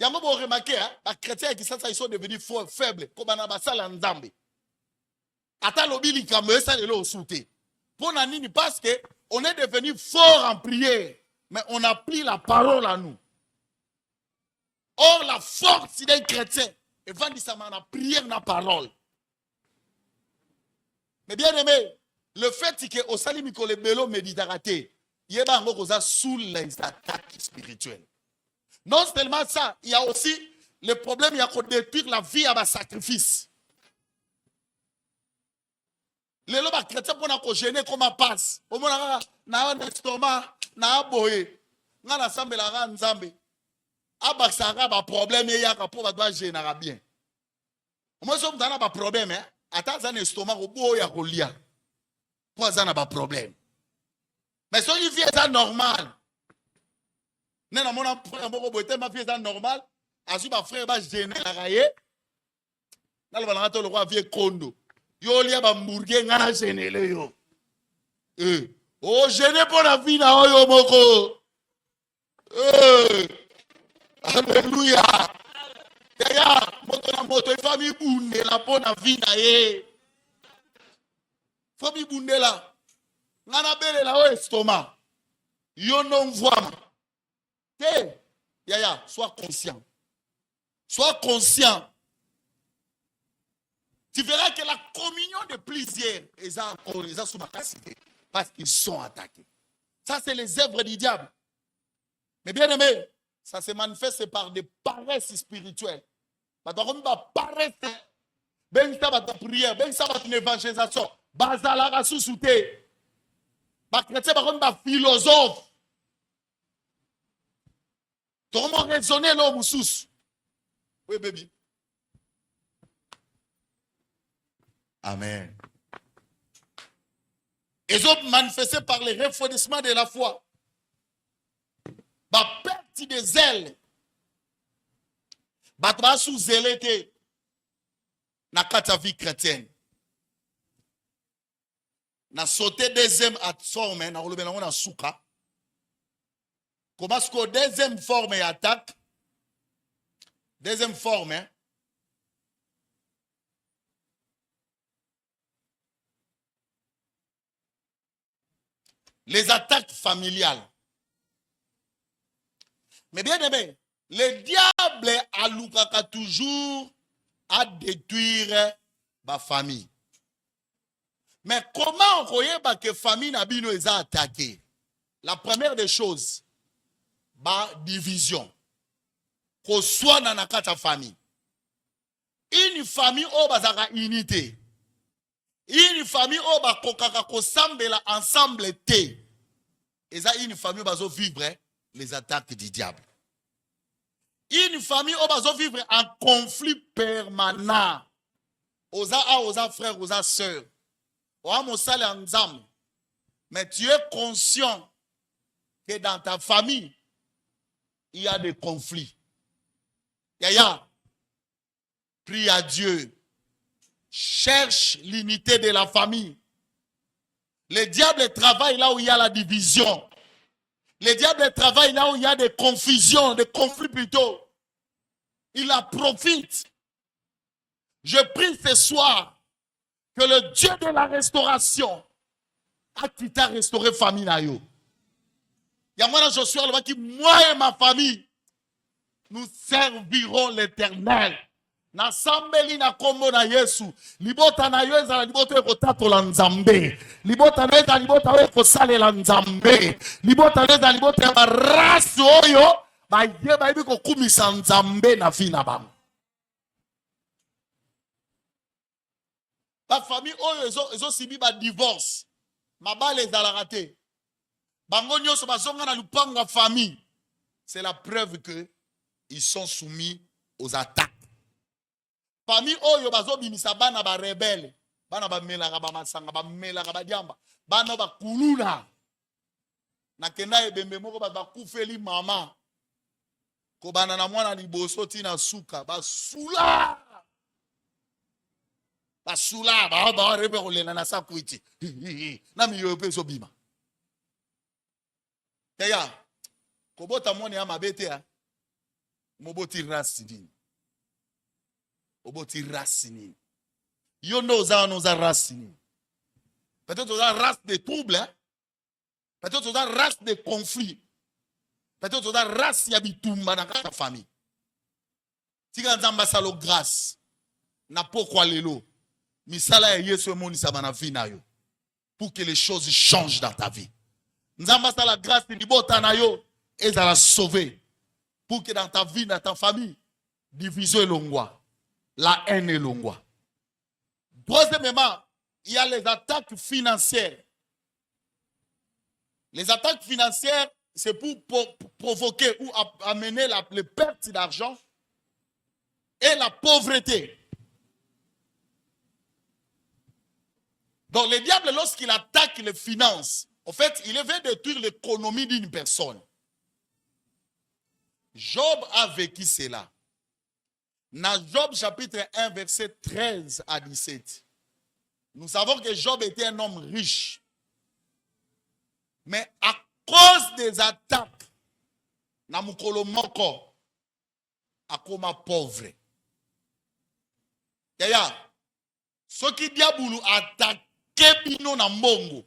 y a beaucoup remarqué, les chrétiens qui sont devenus faibles, comme on a ça en Zambie. Attends, l'obili kamwe, ça est là au souté. Pour nanini, parce que on est devenu fort en prière, mais on a pris la parole à nous. Or, la force d'un chrétien, et vendit ça la prière, la parole. Mais bien aimé, le fait que au salimiko le belo méditerraté, il y a sous les attaques spirituelles. Non seulement ça, il y a aussi le problème, il y a qu'on détruire la vie à un sacrifice. Les lois chrétiens pour nous gêner comme un passe. Au moins, na un estomac, na boye, na la sambe la ran zambe. Abasara ba problème et yaka pour va gêner bien. Moi sommes dans un problème hein. Attends un estomac au bout ya kolia. Pour ça n'a pas problème. Mais si on vit ça normal. Nena mon frère mon boité ma fille ça normal. Asu ba frère ba gêner la raye. Na le balanga to le roi vie kondo. Yo lia ba mburge ngana gêner le yo. Oh gêner pour la vie na yo moko. Alléluia. Yaya, moto famille bunde la pona vie na ye. Famille bunde la. Ngana bele la o estomac. Yo non voit. Yaya, sois conscient. Sois conscient. Tu verras que la communion de plusieurs est sous ma capacité parce qu'ils sont attaqués. Ça, c'est les œuvres du diable. Mais bien aimé, ça se manifeste par des paresses spirituelles. Bah, donc, on paresse. Ben, ça va ta prière, ben, ça va ton évangélisation. Bazala, sous-souté. Bah, chrétien, bah, on va philosophe. Comment raisonner l'homme sous? Oui, baby.
Amen.
Et sont manifestés par le refroidissement de la foi. Bah, perte des ailes. Bah, tu vas sous zélé na kata vie chrétienne. Na sauté deuxième forme, na relevé na souka. Comment est-ce que deuxième forme est attaque? Deuxième forme, les attaques familiales. Mais bien aimé, le diable a loukaka toujours à détruire ma famille. Mais comment on croyait que la famille n'a pas attaqué? La première des choses, la division. Qu'on soit dans la famille. Une famille a une unité. Une famille a ensemble. Et ça, une famille va vivre les attaques du diable. Une famille va vivre en conflit permanent. Aux frères, aux sœurs. Mais tu es conscient que dans ta famille, il y a des conflits. Yaya, prie à Dieu. Cherche l'unité de la famille. Le diable travaille là où il y a la division. Le diable travaille là où il y a des confusions, des conflits plutôt. Il en profite. Je prie ce soir que le Dieu de la restauration a quitté à restaurer la famille. Il y a moi, Josué, qui moi et ma famille, nous servirons l'Éternel. Na sambeli na kombo na Yesu libota na yo ezala libota ekotatola nzambe libota na ezala libota oyo ekosalela nzambe libota na ezala libota ya barasi oyo bayebi kokumisa nzambe na vi na bango. Bafamille oyo ezosibi ba divorce mabala ezalaka te bango nyonso bazonga na lupango ya famille. C'est la preuve que ils sont soumis aux attaques. Famille oyo bazobimisa bana ba rebelle, bana ba melaka ba masanga, ba melaka ba diamba, bana ba kuluna. Na kenda ebembe moko ba kufeli mama. Ko bana na mwana liboso tina suka, ba sula. Ba sula, ba rebe kolela na sakwiti. Na miyo pe so bima. Teya, kobota mone ya mabete ya. Moboti rasini. Oboti rasini. Yo noza rasini. Peut-être oza race de troubles, hein? Peut-être oza race de conflits. Peut-être oza race ya bitumba na ta famille. Tika nzamba salo grâce. Na pokwa lelo. Misala ya Yesu emoni sa bana vie na yo. Pour que les choses changent dans ta vie. Nzamba sala grâce ni bota na yo et ça la sauver. Pour que dans ta vie, dans ta famille, division est longwa. La haine est longwa. Troisièmement, il y a les attaques financières. Les attaques financières, c'est pour provoquer ou amener les pertes d'argent et la pauvreté. Donc le diable, lorsqu'il attaque les finances, en fait, il veut détruire l'économie d'une personne. Job a vécu cela. Dans Job chapitre 1, verset 13 à 17. Nous savons que Job était un homme riche. Mais à cause des attaques, Namukolo Moko a comme pauvre. Yaya, ce qui diaboulou attaque bino na mbongo.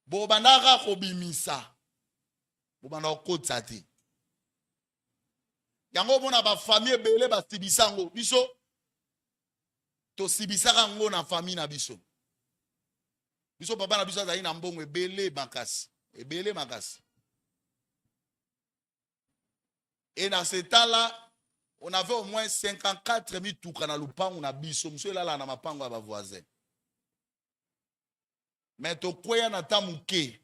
Bobandaka kobimisa. Bobandaka kotsati. Yango mona ba famille belé ba sibisango biso to sibisaka ngo na famille na biso papa na biso azali na mbongo ebele makasi et dans ce temps-là on avait au moins 54 mituka na lupango na biso monsieur lala na mapango ya ba voisin mais to koya na tamuke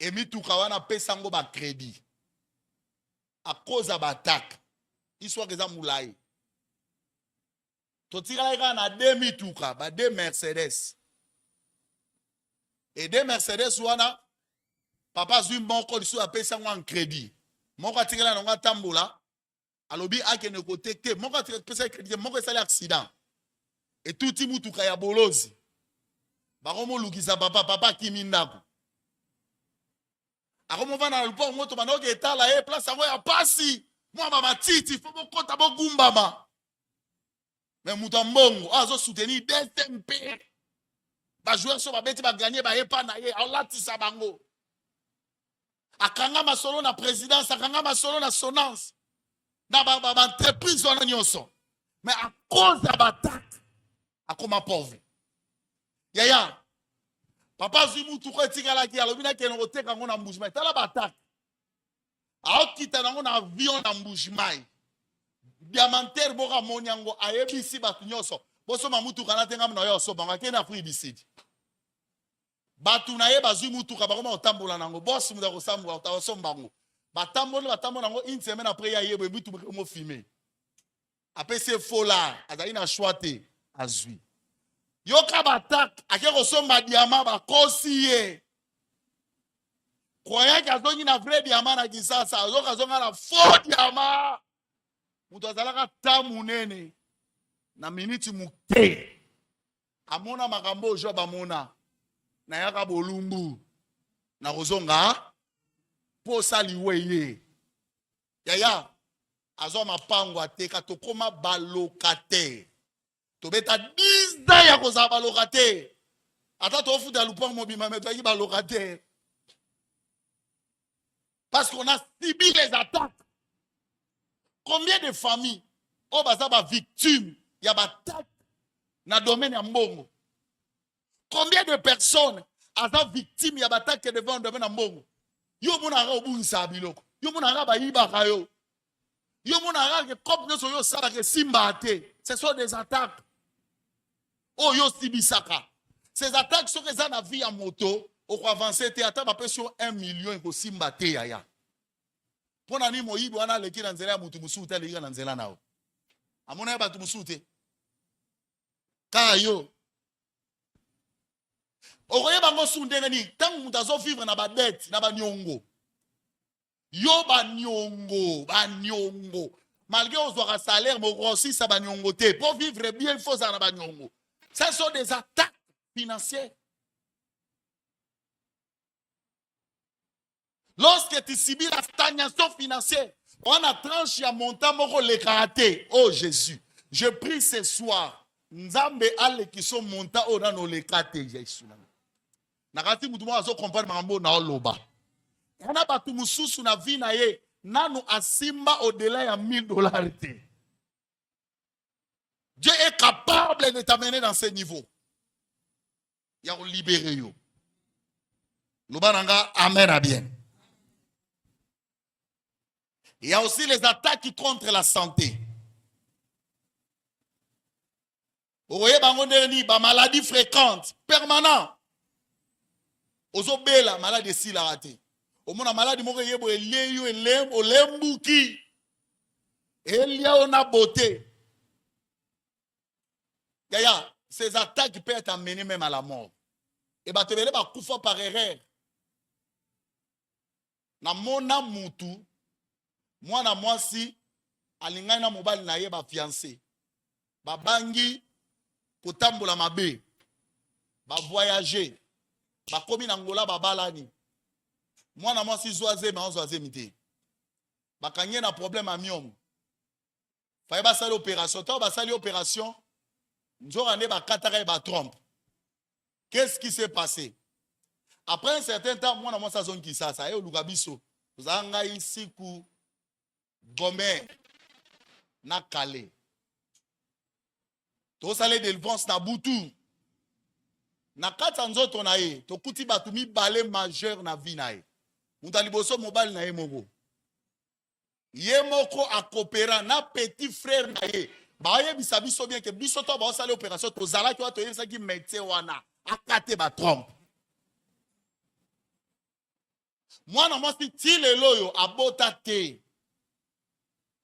et mituka wana pesango ba crédit à cause de l'attaque, histoire que ça moulaye. Totira na 2 mituka, ba 2 Mercedes. Et 2 Mercedes wana papa zui moko lisu a pesa en crédit. Moko atikela na nga tambola, alobi akene kote te, moko atikela pesa crédit, moko esali accident. Et tout ti mutuka ya bolozi. Ba komo lukisa papa kimindako. Akomo vana lupo moto banoke etala place yango ya pasi mwa mama titi fo bokota bogumbama mais muto mbongo azo soutenir DSMP ba joueur so ba beti ba gagner ba epa na ye alatisa bango akanga masolo na présidence akanga masolo na sonance na ba entreprise wana nyonso mais à cause de l'attaque akoma pauvre yaya papa zimu tuko etikala ki alobi na keno koteka ngo na mbujimai tala batak aokita nango na avion na mbujimai diamantere boka monyango ayebisi batu nyonso boso mamutuka na tenga na yo so banga kena Afrique du Sud batu na ye bazwi mutuka bakoma otambola nango boss muda ko sambwa otawasombango batambola nango une semaine après ya yebo mutu mo filmer apese fola azali na choite azwi yoka batak akeko somba diama bakosi ye croyant qu'azongi na vrai diama na kisasa azoka zonga na faux diama mutu azalaka tamu nene na minute muke amona makambo Job amona na yaka bolumbu na kozonga posa liweye yaya azo mapango ateka tokoma balokate tobeta 10 ans ya kozala balokate ata tofuta lupango mobima mais toyaki balokate parce qu'on a subi les attaques. Combien de familles ont été victimes de l'attaque dans le domaine de mbongo? Combien de personnes ont été victimes de l'attaque devant le domaine de mbongo? Yo monara obunisa biloko. Yo monara ba yibaka yo. Yo monara ke comme nous yo sala ke simba te. Ce sont des attaques. Oh yo sibisaka. Ces attaques sont que ça na vie en moto, oko avancer te ata bape sur 1 million ko simba te yaya. Pona ni moyibi wana leki na nzela ya mutu musu te leki na nzela nao. Amona ba tu musu te. Kayo. Okoye bango sundenge ni tangu mutu azo vivre na ba dette na ba nyongo. Yo ba nyongo. Malgré aux salaire, mais aussi ça ba nyongo te. Pour vivre bien, il faut ça na ba nyongo. Ça sont des attaques financières. Lorsque tu subis la stagnation financière, on a tranché à montant moko le karaté. Oh Jésus, je prie ce soir. Nzambe ale qui sont montant au dans le karaté Jésus. Nakati mutu mo azo comprendre mambo na oloba. Yana batu mususu na vie na ye nanu asimba au-delà ya $1000. Dieu est capable de t'amener dans ce niveau. Il y a libéré yo. Lubananga amen à bien. Il y a aussi les attaques contre la santé. Vous voyez, ba maladie fréquente, permanente. Ozobela maladie si la raté. Au moins la maladie moko yebo eleyo olembuki. Elia ona beauté. Yaya, ces attaques peuvent t'amener même à la mort. Et bah te bele ba kufa par erreur. Na mona mutu mwana mwasi alingana na mobali na ye ba fiancé. Ba bangi kotambola mabe. Ba voyager. Ba komi na ngola ba balani. Mwana mwasi zoaze ma zoaze mité. Ba kanye na problème a miom. Faye ba sali opération, to ba sali opération. Nzora ne ba katara ba trompe. Qu'est-ce qui s'est passé? Après un certain temps, mwana mwasi azongi sasa e olukabiso. Zanga isiku Gomé na Calais. To sale délivrance na butu. Na kata nzoto na ye, to kuti batu mibale majeur na vie na ye. Muta liboso mobile na ye moko. Ye moko akopera na petit frère na ye. Ba ye bisabiso bien que biso to ba sale opération to zala ki wa to yesa ki métier wana akate ba trompe. Mwana mwasi ti lelo yo abota te.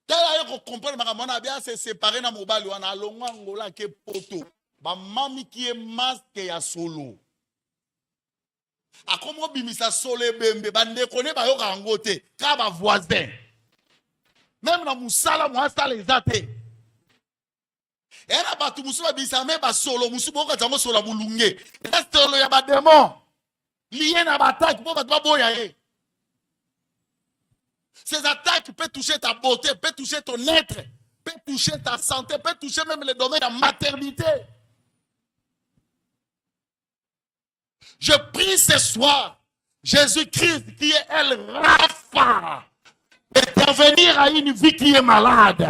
Tela yo comprendre makamona bien se séparer na mobile wana alongwa ngola ke poto. Ba mami qui est masque ya solo. A komo bimisa solo bembe bande kone ba yo kangote ka ba voisin. Même na musala mwasa les athées. Era batu musuba bisame ba solo musuba ka tango solo mulunge. Era solo ya ba démon. Lié na ba attaque pour ba boya ye. Ces attaques peuvent toucher ta beauté, peuvent toucher ton être, peuvent toucher ta santé, peuvent toucher même le domaine de la maternité. Je prie ce soir, Jésus-Christ qui est El Rapha, d'intervenir à une vie qui est malade,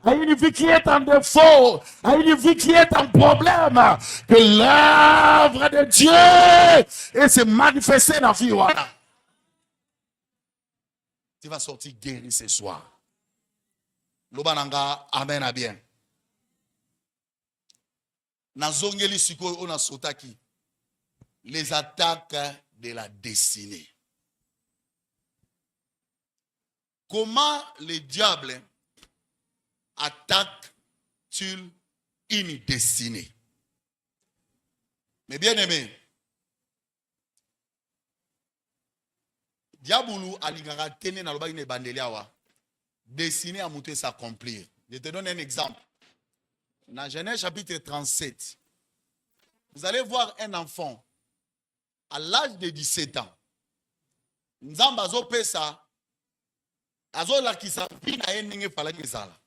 à une vie qui est en défaut, à une vie qui est en problème, que l'œuvre de Dieu et se manifester dans la vie. Voilà. Tu vas sortir guéri ce soir. Lobananga, amen à bien. Nazongeli siko ona sotaki. Les attaques de la destinée. Comment le diable attaque-t-il une destinée? Mais bien aimé, Diaboulou alingara tene na loba ine bandeli awa. Destiné à monter s'accomplir. Je te donne un exemple. Dans Genèse chapitre 37, vous allez voir un enfant à l'âge de 17 ans. Nzamba azo pesa azo lakisa pina ye ndenge fala ezala.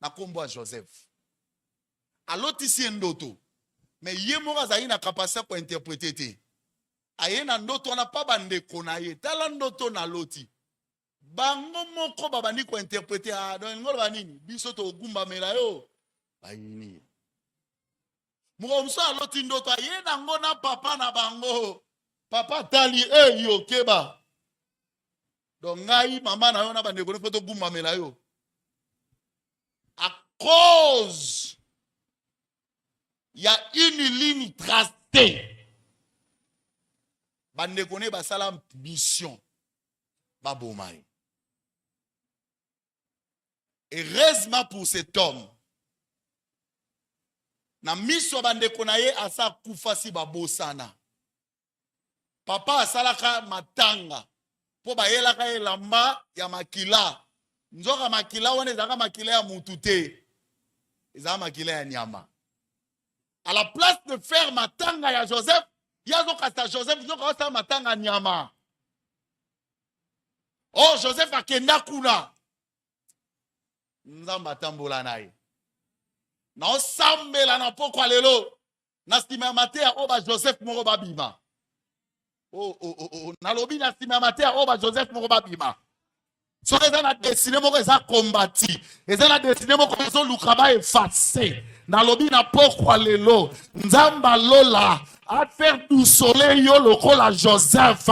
Na kombo a Joseph. Alotisi ndoto. Mais ye moko azali na capacité pour interpréter te. Aye na ndoto na pa bandeko na ye. Tala ndoto na loti. Bango moko babandi ko interpréter donc ngolo banini biso to gumba mela yo. Bayini. Moko mso aloti ndoto aye na ngona papa na bango. Papa tali yo keba. Donc ngai maman na yo na bandeko to gumba mela yo. À cause il y a une ligne tracée. bande kone basala mission babomai. Heureusement pour cet homme, na miso bande konaye asa kufasi babosana. Papa asalaka matanga po bayelaka elamba ya makila. Nzoka makila wana ezaka makila ya mutu te. Ezaka makila ya nyama. À la place de faire matanga ya Joseph, yazo kasta Joseph nzoka osala matanga ya nyama. Oh, Joseph akenda kuna. Nzamba tambola naye. Na osambela na pokwa lelo. Na stima matea oba Joseph moko babima. Na lobi na stima matea oba Joseph moko babima. So eza na destiné moko eza kombati. Eza na destiné moko so lukaba effacé. Na lobi na pokwa lelo. Nzamba lola a faire du soleil yo lokola Joseph.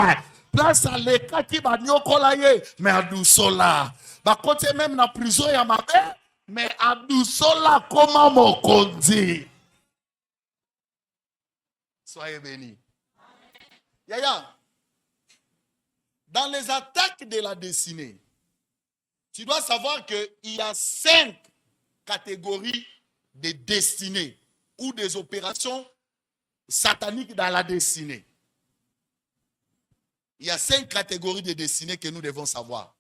Place à l'écart qui va n'y kola ye. Mais à du sola. Ba côté même na prison ya mabe. Mais à du sola comment mon kondi. Soyez bénis. Yaya. Dans les attaques de la destinée, tu dois savoir qu'il y a 5 catégories de destinées ou des opérations sataniques dans la destinée. Il y a 5 catégories de destinées que nous devons savoir.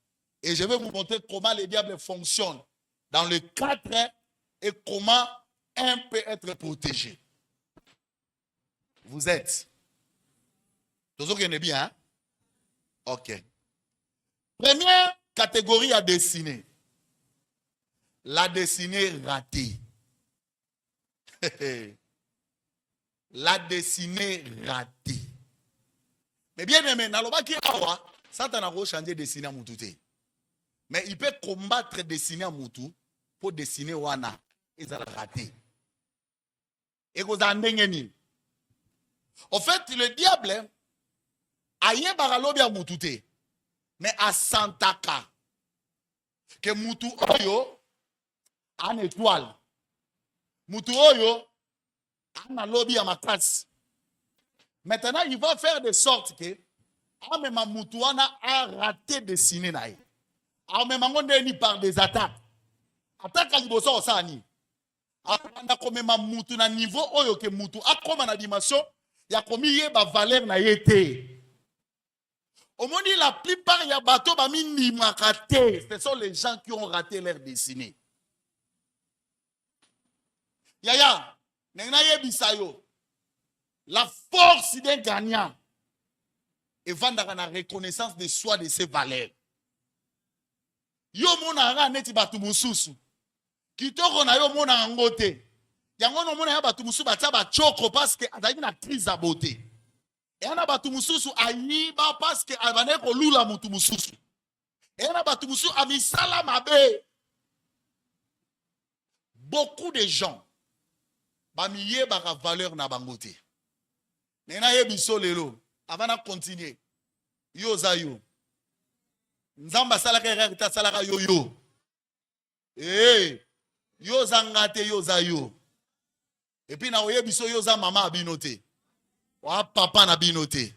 Et je vais vous montrer comment les diables fonctionnent dans le cadre et comment un peut être protégé. Vous êtes. Tous ceux qui aiment bien, hein? Ok. Première catégorie à destinée. La destinée ratée. La destinée ratée. Mais bien aimé, Satan a changé destinée à Moutouté. Mais il peut combattre destinée à Moutou pour destiner Wana. Ils ont raté. Et vous en avez. En fait, le diable a yé baralobi à Moutouté. Mais à Santaka. Que Moutou Oyo a une étoile. Moutou Oyo a un lobby à ma classe. Maintenant, il va faire de sorte que même Moutouana a raté destiné naï. Même on par des attaques. Attaque à l'Ibosa Osani. Apanda comme Moutou na niveau Oyo que Moutou a comme na dimension, il y a comme yé ba valeur na yété. Au monde, la plupart ya bateau ba mini raté. Ce sont les gens qui ont raté leur destinée. Yaya, nena yebisayo. La force d'un gagnant est vendant la reconnaissance de soi de ses valeurs. Yo mona nga neti batu mususu. Kitoko na yo mona ngote. Yango no mona ya batu mususu batia ba choko parce que azali na crise à beauté. Et ana batu mususu ayiba parce que avane ko lula mutu mususu. Et ana batu mususu amisala mabe. Beaucoup de gens bamiye baka valeur na bangote. Nena ye biso lelo avant de continuer yo zayo nzamba salaka erreur salaka yo yo yo zangate yo zayo et puis na oye biso yo za mama abinote wa papa na binote.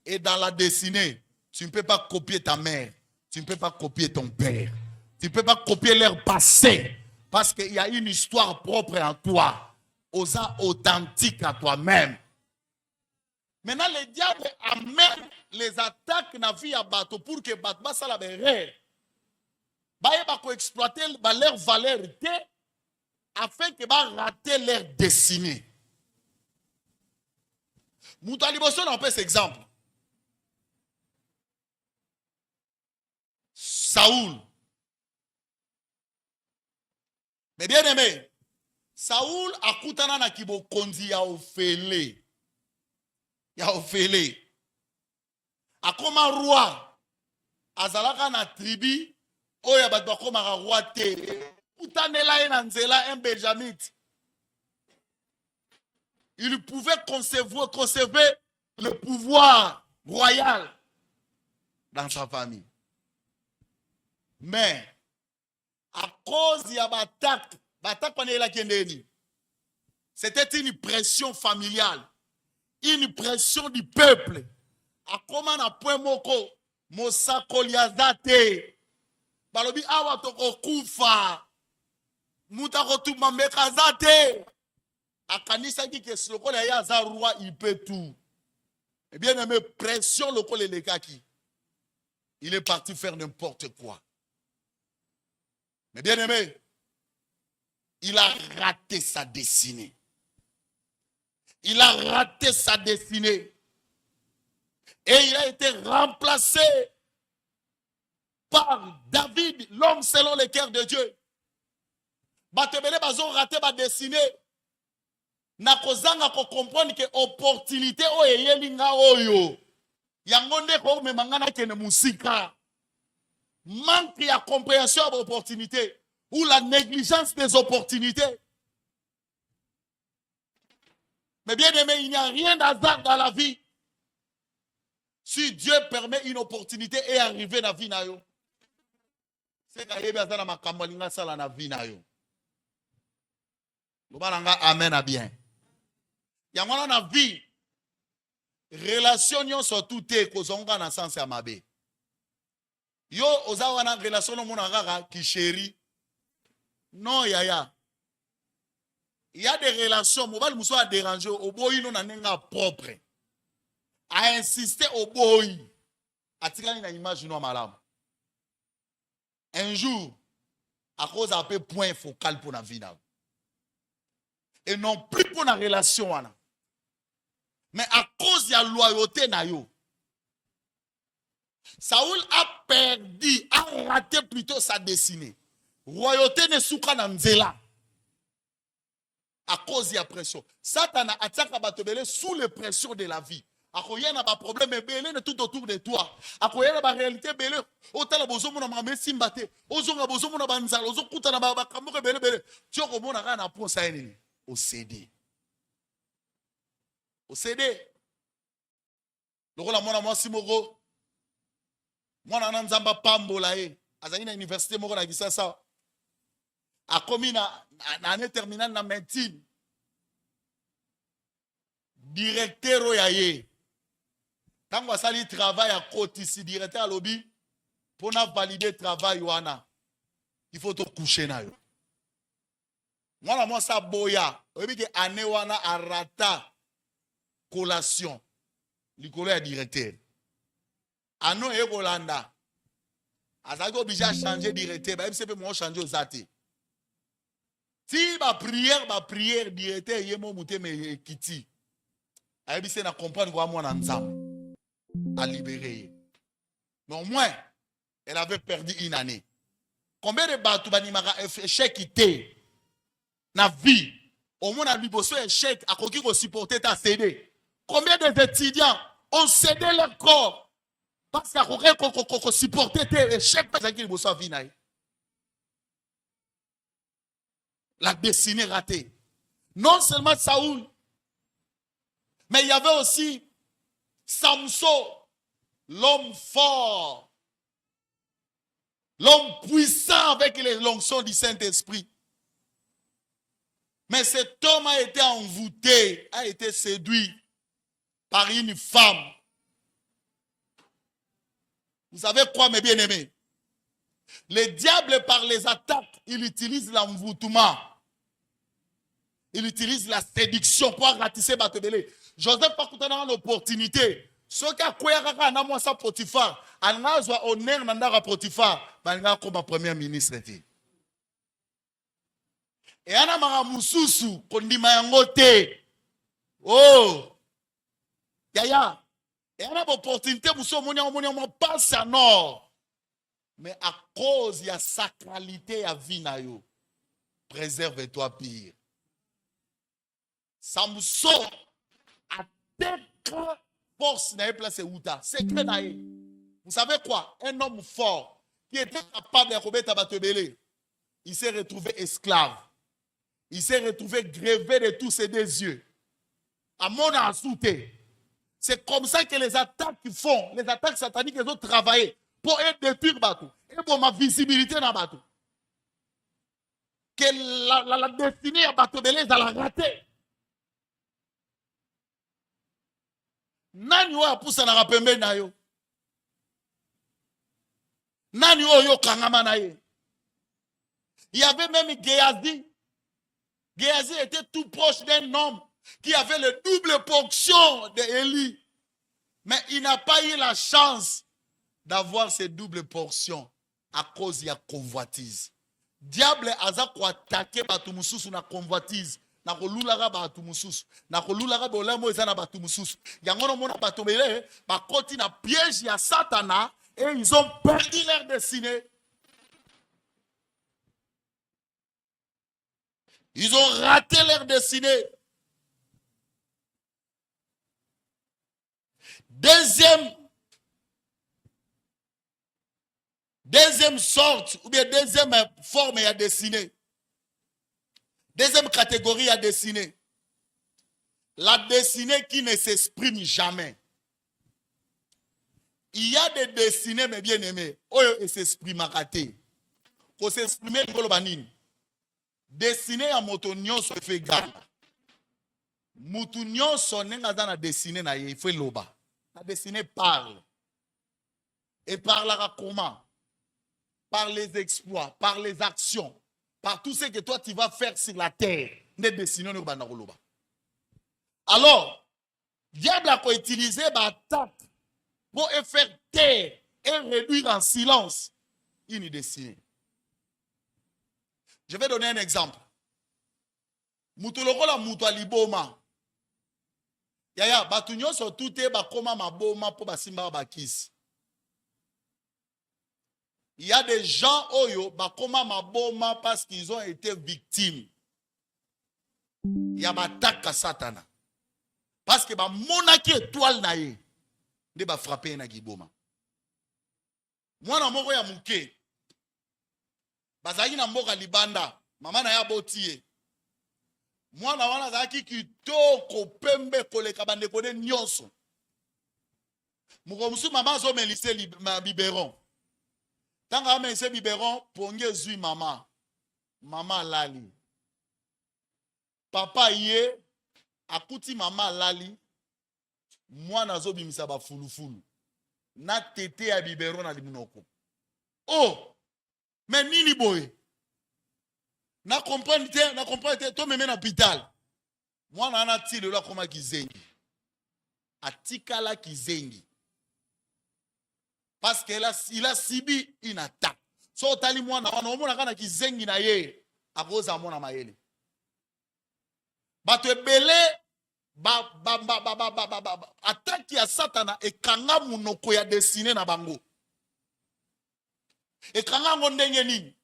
Et dans la destinée tu ne peux pas copier ta mère, tu ne peux pas copier ton père, tu ne peux pas copier leur passé parce qu'il y a une histoire propre en toi, osa authentique à toi-même. Maintenant, le diable amène les attaques dans la vie à bateau pour que Batba sala berre. Baye bako exploiter leur valeur afin que ba rater leur destinée. Moutali Bosso on peut cet exemple. Saoul. Mais bien aimé, Saoul a koutana na kibo konzi ya ofele. Ya ofele. A koma roi. Azalaka na tribu. Oya batba koma roi te. Utanela ye na nzela un benjamite. Il pouvait conserver le pouvoir royal dans sa famille. Mais à cause ya batak panela kendeni. C'était une pression familiale. Une pression du peuple akoma na point moko mosakoli aza te balobi awa tokokufa mutu akotuma mbeka aza te akanisaki ke lokola ye aza roi il peut tout. Et bien aimé, pression lokola elekaki, il est parti faire n'importe quoi. Mais bien aimé, il a raté sa destinée. Il a raté sa destinée. Et il a été remplacé par David, l'homme selon le cœur de Dieu. Batebele bazon raté ma destinée. Na kozanga ko comprendre que opportunité o eyelinga oyo. Yango nde ko memangana kene musika. Manque ya compréhension de l'opportunité ou la négligence des opportunités. Mais bien aimé, il n'y a rien d'hasard dans la vie. Si Dieu permet une opportunité et arriver dans la vie na yo, c'est qu'il y a besoin de ma kambalinga sala na vie na yo. Amen à bien. Il y a na vie. Relation nyon so tout est kozonga na sens ya mabe. Yo oza wana relation no mona kaka ki chéri. Non yaya. Il y a des relations, mobile muso a dérangé au boy no na nenga propre. A insister au boy. Atikani na image no malamu. Un jour, à cause d'un peu point focal pour la vie. Et non plus pour la relation. Mais à cause de la loyauté. Saoul a perdu, a raté plutôt sa destinée. Royauté ne souka na nzela. À cause de la pression. Satan a attaqué Batobele sous la pression de la vie. Akoya na ba problème belé tout autour de toi. Akoya na ba réalité belé. Otala bozo mona mame simbate. Ozonga bozo mona banzala. Ozo kuta na ba kamoke belé belé. Tu ko mona ka na ponsa eni. Au CD. Au CD. Lokola mona moi simoko. Mona na nzamba pambola e. Azali na université moko na Kisasa. Akomi na année terminale na médecine. Directeur yaye. Quand on sali travail à côté ici, directeur à lobby, pour valider le travail, il faut te coucher. Moi, ça boya. Vous que année wana a rata collation. L'icolo est directeur. Ano e Golanda. Azago obligé à changer directeur. Même si moi changer aux athées. Si ma prière directeur yemo mouté me kiti. Ayebi se na comprendre quoi moi nzam. À libérer. Mais au moins, elle avait perdu une année. Combien de bateaux banimaka échec était na vie? Au moins, on a eu échec à qui va supporter ta CD. Combien d'étudiants ont cédé leur corps parce qu'à quoi supporter tes échecs parce qu'ils vont vie. La destinée ratée. Non seulement Saoul, mais il y avait aussi Samson, l'homme fort, l'homme puissant avec les l'onction du Saint-Esprit. Mais cet homme a été envoûté, a été séduit par une femme. Vous savez quoi, mes bien-aimés? Le diable, par les attaques, il utilise l'envoûtement. Il utilise la séduction pour ratisser Batebele. Joseph a l'opportunité. Ce qui a quoi à moi ça Potiphar, on a honneur nandara Potiphar, banga comme premier ministre. Et ana mara mususu kondima yangote. Oh, yaya. Et ana opportunité muso monia passe à nord. Mais à cause de la sacralité à vie na yo, préserve-toi pire. Samson a déclaré force n'a placé Outa. Secret naïe. Vous savez quoi? Un homme fort qui était capable de commettre Batebele, il s'est retrouvé esclave. Il s'est retrouvé grévé de tous ses deux yeux. À mon asouté. C'est comme ça que les attaques qu'ils font, les attaques sataniques, ils ont travaillé pour détruire Batou. Et pour ma visibilité dans Batou. Que la destinée à Batebele, elle a raté. Nani oyo apusanaka pembeni na yo? Nani oyo kangama na ye? Il y avait même Géasi. Géasi était tout proche d'un homme qui avait le double portion d'Élie. Mais il n'a pas eu la chance d'avoir ces doubles portions à cause de la convoitise. Diable aza ko attaquer batu mususu na convoitise. Na kolulaka batu mususu. Na kolulaka bolemo eza na batu mususu. Yango no mona batu bele ba koti na piège ya Satana et ils ont perdu leur destinée. Ils ont raté leur destinée. Deuxième sorte, ou bien deuxième forme à dessiner. Deuxième catégorie à dessiner. La destinée qui ne s'exprime jamais. Il y a des destinées, mes bien-aimés, où ils s'expriment à rater. Pour s'exprimer, il faut le banine. Destiné à motonio se fait gala. Motonio sonne na destiné na il fait loba. La destinée parle. Et parlera comment? Par les exploits, par les actions, par tout ce que toi tu vas faire sur la terre. Ne destiné no bana loba. Alors, diable a utilisé l'attaque pour faire taire et réduire en silence une destinée. Je vais donner un exemple. Mutuloko la mutu aliboma. Yaya, batunyo so tute bakoma maboma po basimba bakisi. Il y a des gens oyo bakoma maboma parce qu'ils ont été victimes. Il y a bataka Satana. Parce que ba monaki étoile na ye. De ba frapper na giboma. Mwana moko ya muke. Bazaki na mboka libanda, mama na ya botie. Mwana wana zaki kitoko pembe koleka bandeko de nyonso. Mukomusu mama zo melise biberon. Tanga melise biberon ponge zui mama. Mama lali. Papa ye akuti mama lali. Mwana zo bimisa ba fulufulu. Na tete ya biberon na limunoko. Oh! Mais nini boy? Na comprendre te, to meme na hôpital. Mwana ana ti le koma kizengi. Atikala kizengi. Parce qu'il a subi une attaque. So tali mwana wana omona kana kizengi na ye, akoza mona mayele. Bato ebele attaque ya Satana ekanga munoko ya destiné na bango. Et quand on ndenge nini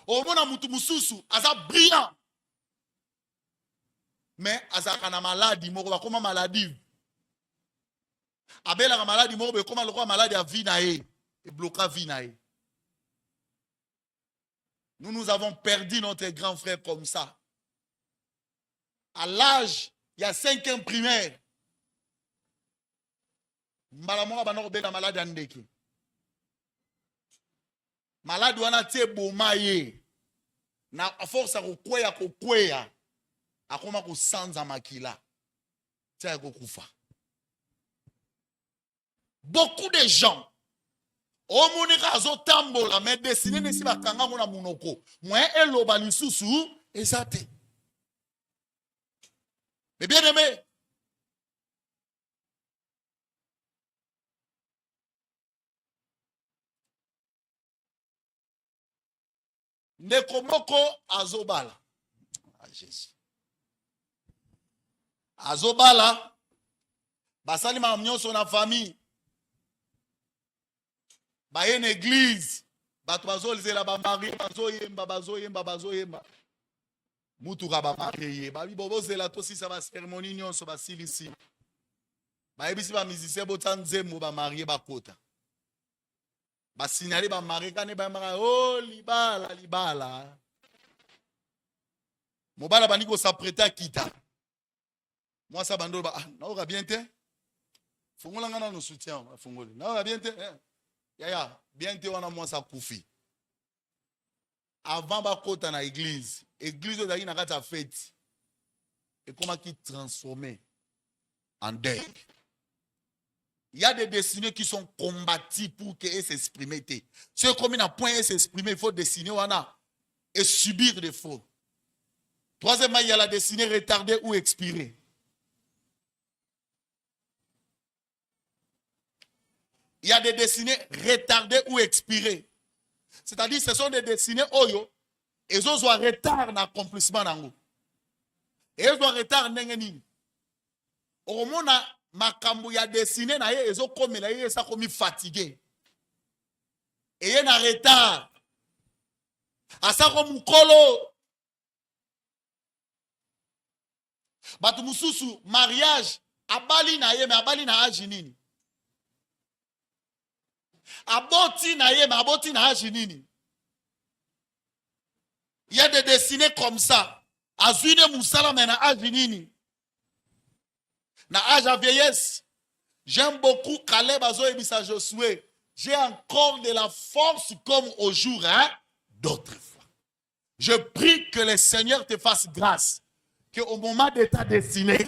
omona mutu mususu aza brillant mais azaka na maladie moko bakoma maladie abela maladie moko bekoma lokwa maladie ya vie na ye et bloquer vie na ye. Nous avons perdu notre grand frère comme ça à l'âge il y a 5e primaire. Mbala moko bana ko bela maladie ya ndeke. Malade wana tie boma ye na a force a kokweya akoma kusanza makila tia kokufa. Beaucoup de gens omonika azotambola mais destiné nesi bakanga mona munoko moyen eloba lisusu ezate. Mais bien aimé, ndeko moko azobala. Ah, Jésus. Azobala. Basali mamnyonso na famille. Baye na église. Bato bazolizela ba mari bazoyemba. Mutuka ba mari. Babi bobozela to sisa ba cérémonie nyonso basilisi. Bayebisi ba musicien botanzembo ba mari bakota. Basignalé ba mari kane ba mari oh libala. Mobala baniko s'apprêter à quitter. Moi ça bando ba na ora bien te. Fongola ngana no soutien fongoli. Na ora bien te. Ya bien te wana moi ça kufi. Avant ba kota na église ozaki na kata fête. Et comment qui transformer en deuil. Il y a des destinées qui sont combattues pour qu'elles s'expriment. Si comme il a point à s'exprimer, il faut dessiner et subir des fautes. Troisièmement, il y a la destinée retardée ou expirée. Il y a des destinées retardées ou expirées. C'est-à-dire ce sont des destinées oyo et ils ont un retard dans l'accomplissement d'ango. Et ils ont un retard n'engeni. Au moment makambo ya destiné na ye ils ont comme la ye ça comme fatigué. Et il y a un retard. À ça comme kolo. Batu mususu mariage abali na ye mais abali na âge nini. Aboti na ye mais aboti na âge nini. Il y a des destinées comme ça. Azuine musala mais na âge nini. Na âge à vieillesse. J'aime beaucoup Caleb Azo et Bisa Josué. J'ai encore de la force comme au jour d'autrefois. Je prie que le Seigneur te fasse grâce. Qu'au moment de ta destinée,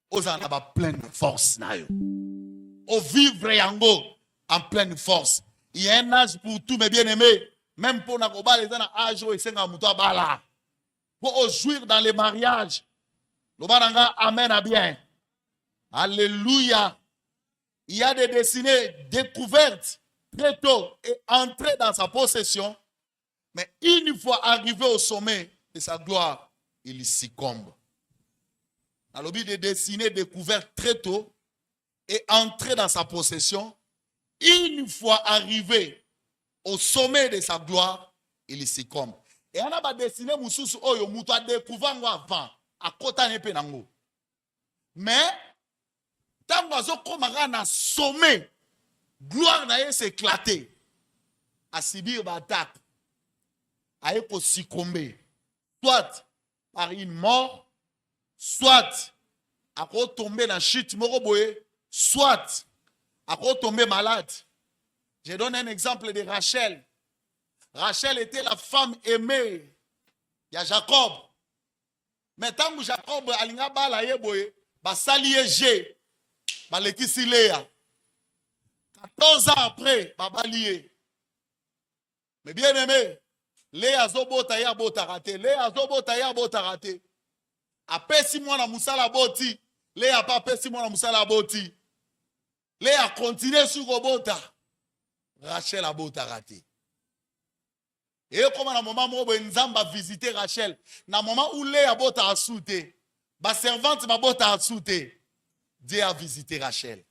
aux en avoir pleine force. Au vivre yango en pleine force. Il y a un âge pour tous mes bien-aimés. Même pour les âge où ils pour jouir dans les mariages. Amen à bien. Alléluia. Il y a des destinées découvertes très tôt et entrées dans sa possession. Mais une fois arrivé au sommet de sa gloire, il succombe. Dans le but des destinées découvertes très tôt et entrées dans sa possession, une fois arrivé au sommet de sa gloire, il succombe. Et on a des destinées mususu oyo mutu a découvert avant à kota nepe nango. Mais tant qu'on a sommet, gloire n'a s'éclater, à subir l'attaque, à succomber, soit par une mort, soit à tomber dans la chute, soit à tomber malade. Je donne un exemple de Rachel. Rachel était la femme aimée. Il y a Jacob. Mais tant que Jacob a linga bala yeboye, ba salié G, ba lekisi Léa. 14 ans après, ba balié. Mais bien aimé, Léa zobota ya bota raté. Léa zobota ya bota raté. Après 6 mois na musala boti, Léa pas après 6 mois na musala boti. Léa continue sur Robota. Rachel a bota raté. Et comme à un moment où Nzamba a visité Rachel, dans le moment où Léa a souté, la servante a souté, Dieu a visité Rachel.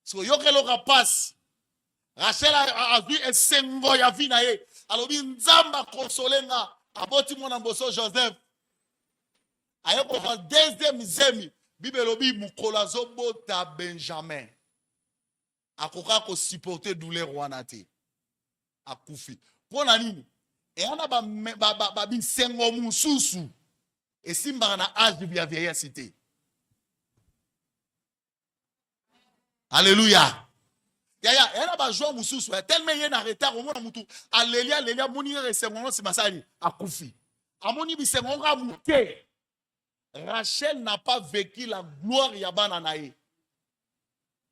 So yo que le rapace, Rachel a vu un sengo ya vi na ye. Alors Nzamba consolé nga, aboti mon amboso Joseph. Ayo ko deuxième zemi, bibelobi mukolazo bota Benjamin. Akoka ko supporter douleur wanate. Akufi. Pour nani? Et on a ba sengo mususu. Et simba na âge de vieillesse cité. Alléluia. Ya et on a ba jouer mususu. Tellement y en retard au moins mutu. Alléluia moni resengo si masali akufi. Amoni bi sengo nga muté. Rachel n'a pas vécu la gloire yabana nae.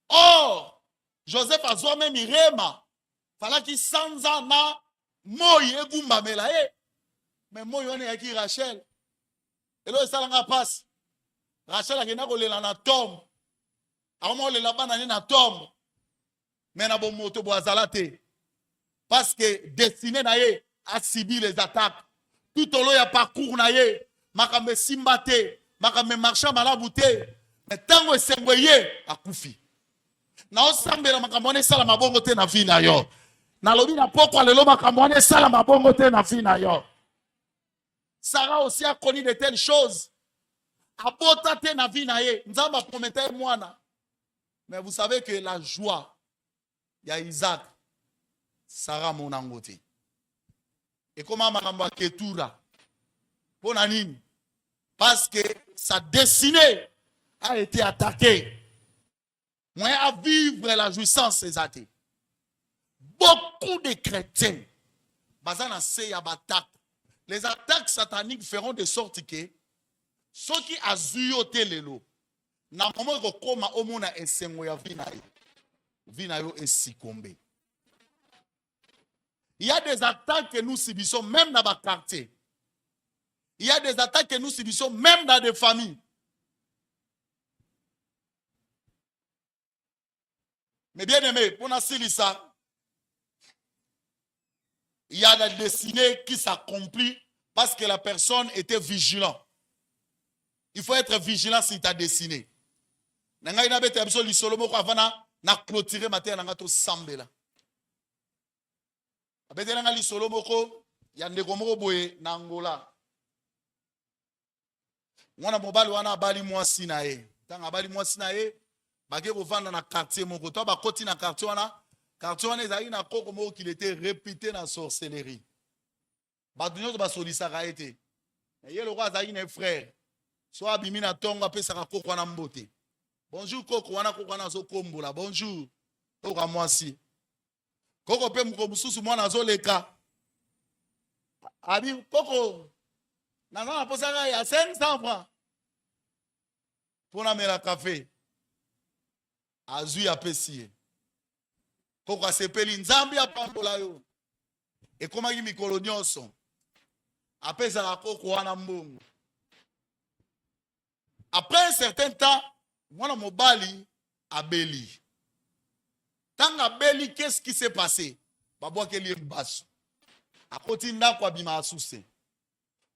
Or Joseph a zo même irema. Fala ki sanza na moi egumba melaye. Mais moi on est qui Rachel. Et là ça nga passe. Rachel a kena ko lela na tombe. Amo lela bana na tombe. Mais na bon moto bo azalate. Parce que destiné na ye a subi les attaques. Tout au long ya parcours na ye, makambe simbate, makambe marcha malabute. Mais tango esengweye akufi. Na osambela makamone sala mabongo te na vie na yo. Na lobi na pokwa lelo makamone sala mabongo te na vie na yo. Sarah aussi a connu de telles choses. Abota te na vie na ye. Nzamba promettait mwana. Mais vous savez que la joie, il y a Isaac, Sarah mon angote. Et comment makambo ketura? Pour nani? Parce que sa destinée a été attaquée. Moi, à vivre la jouissance ces athées. Beaucoup de chrétiens, les attaques sataniques feront de sorte que ceux qui ont zuyé lelo, na moment ko koma omona esengo ya vina. vie na yo est succombé. Il y a des attaques que nous subissons même dans nos quartiers. Il y a des attaques que nous subissons même dans des familles. Mais bien aimé, pour nous ça, il y a la destinée qui s'accomplit parce que la personne était vigilante. Il faut être vigilant sur ta destinée. Nanga ina bete abso lisolo moko avana na clôturer matin nanga to sambela. Abete nanga lisolo moko ya ndeko moko boye na Angola. Mwana mobali wana abali mwasi na ye. Tanga abali mwasi na ye, bage kovanda na quartier moko. To ba koti na quartier wana ezali na koko moko qu'il était réputé na sorcellerie. Ba dunyo ba solisaka ete. Ye le roi azali na frère. So abimi na tongo apesaka koko wana mbote. Bonjour koko wana zo kombola. Bonjour. Oka mwasi. Koko pe mko mususu mwana zo leka. Abi koko na posaka ya 500 francs. Pona mela café. Azui apesi. Koko asepeli nzambi apambola yo. E komaki mikolo nyonso. Apesaka koko wana mbongo. Après un certain temps, mwana mobali abeli. Tant abeli, qu'est-ce qui s'est passé? Babwa keli mbasu. Akoti ndako abima asuse.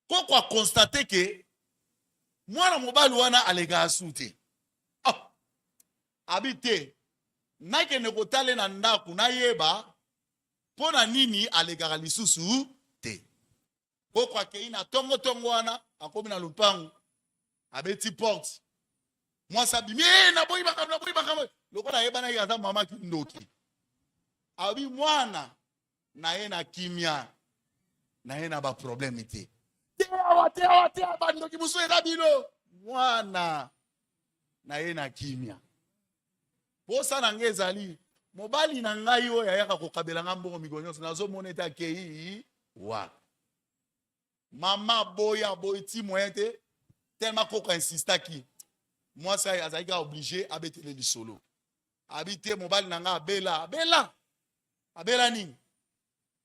Koko a constaté que mwana mobali wana alega asute. Ah, habite. Nake nekotale na ndako na yeba pona nini alega lisusu te. Koko akei na tongo wana akomi na lupangu. Abeti porte. Moi sabi na boyi bakam. Lokola yeba na yaza mama kindoki. Abi mwana na ye na kimia. Na ye na ba problème ite. Te abandoki muso eza bino. Mwana na ye na kimia. Posa na ngezali mobali na ngai oyo yaka kokabela ngambongo migonyo nazo moneta kei wa. Mama boya boyti moyete. Tellement qu'on insista qui moi ça a obligé à mettre le solo habiter mobile nanga abela ni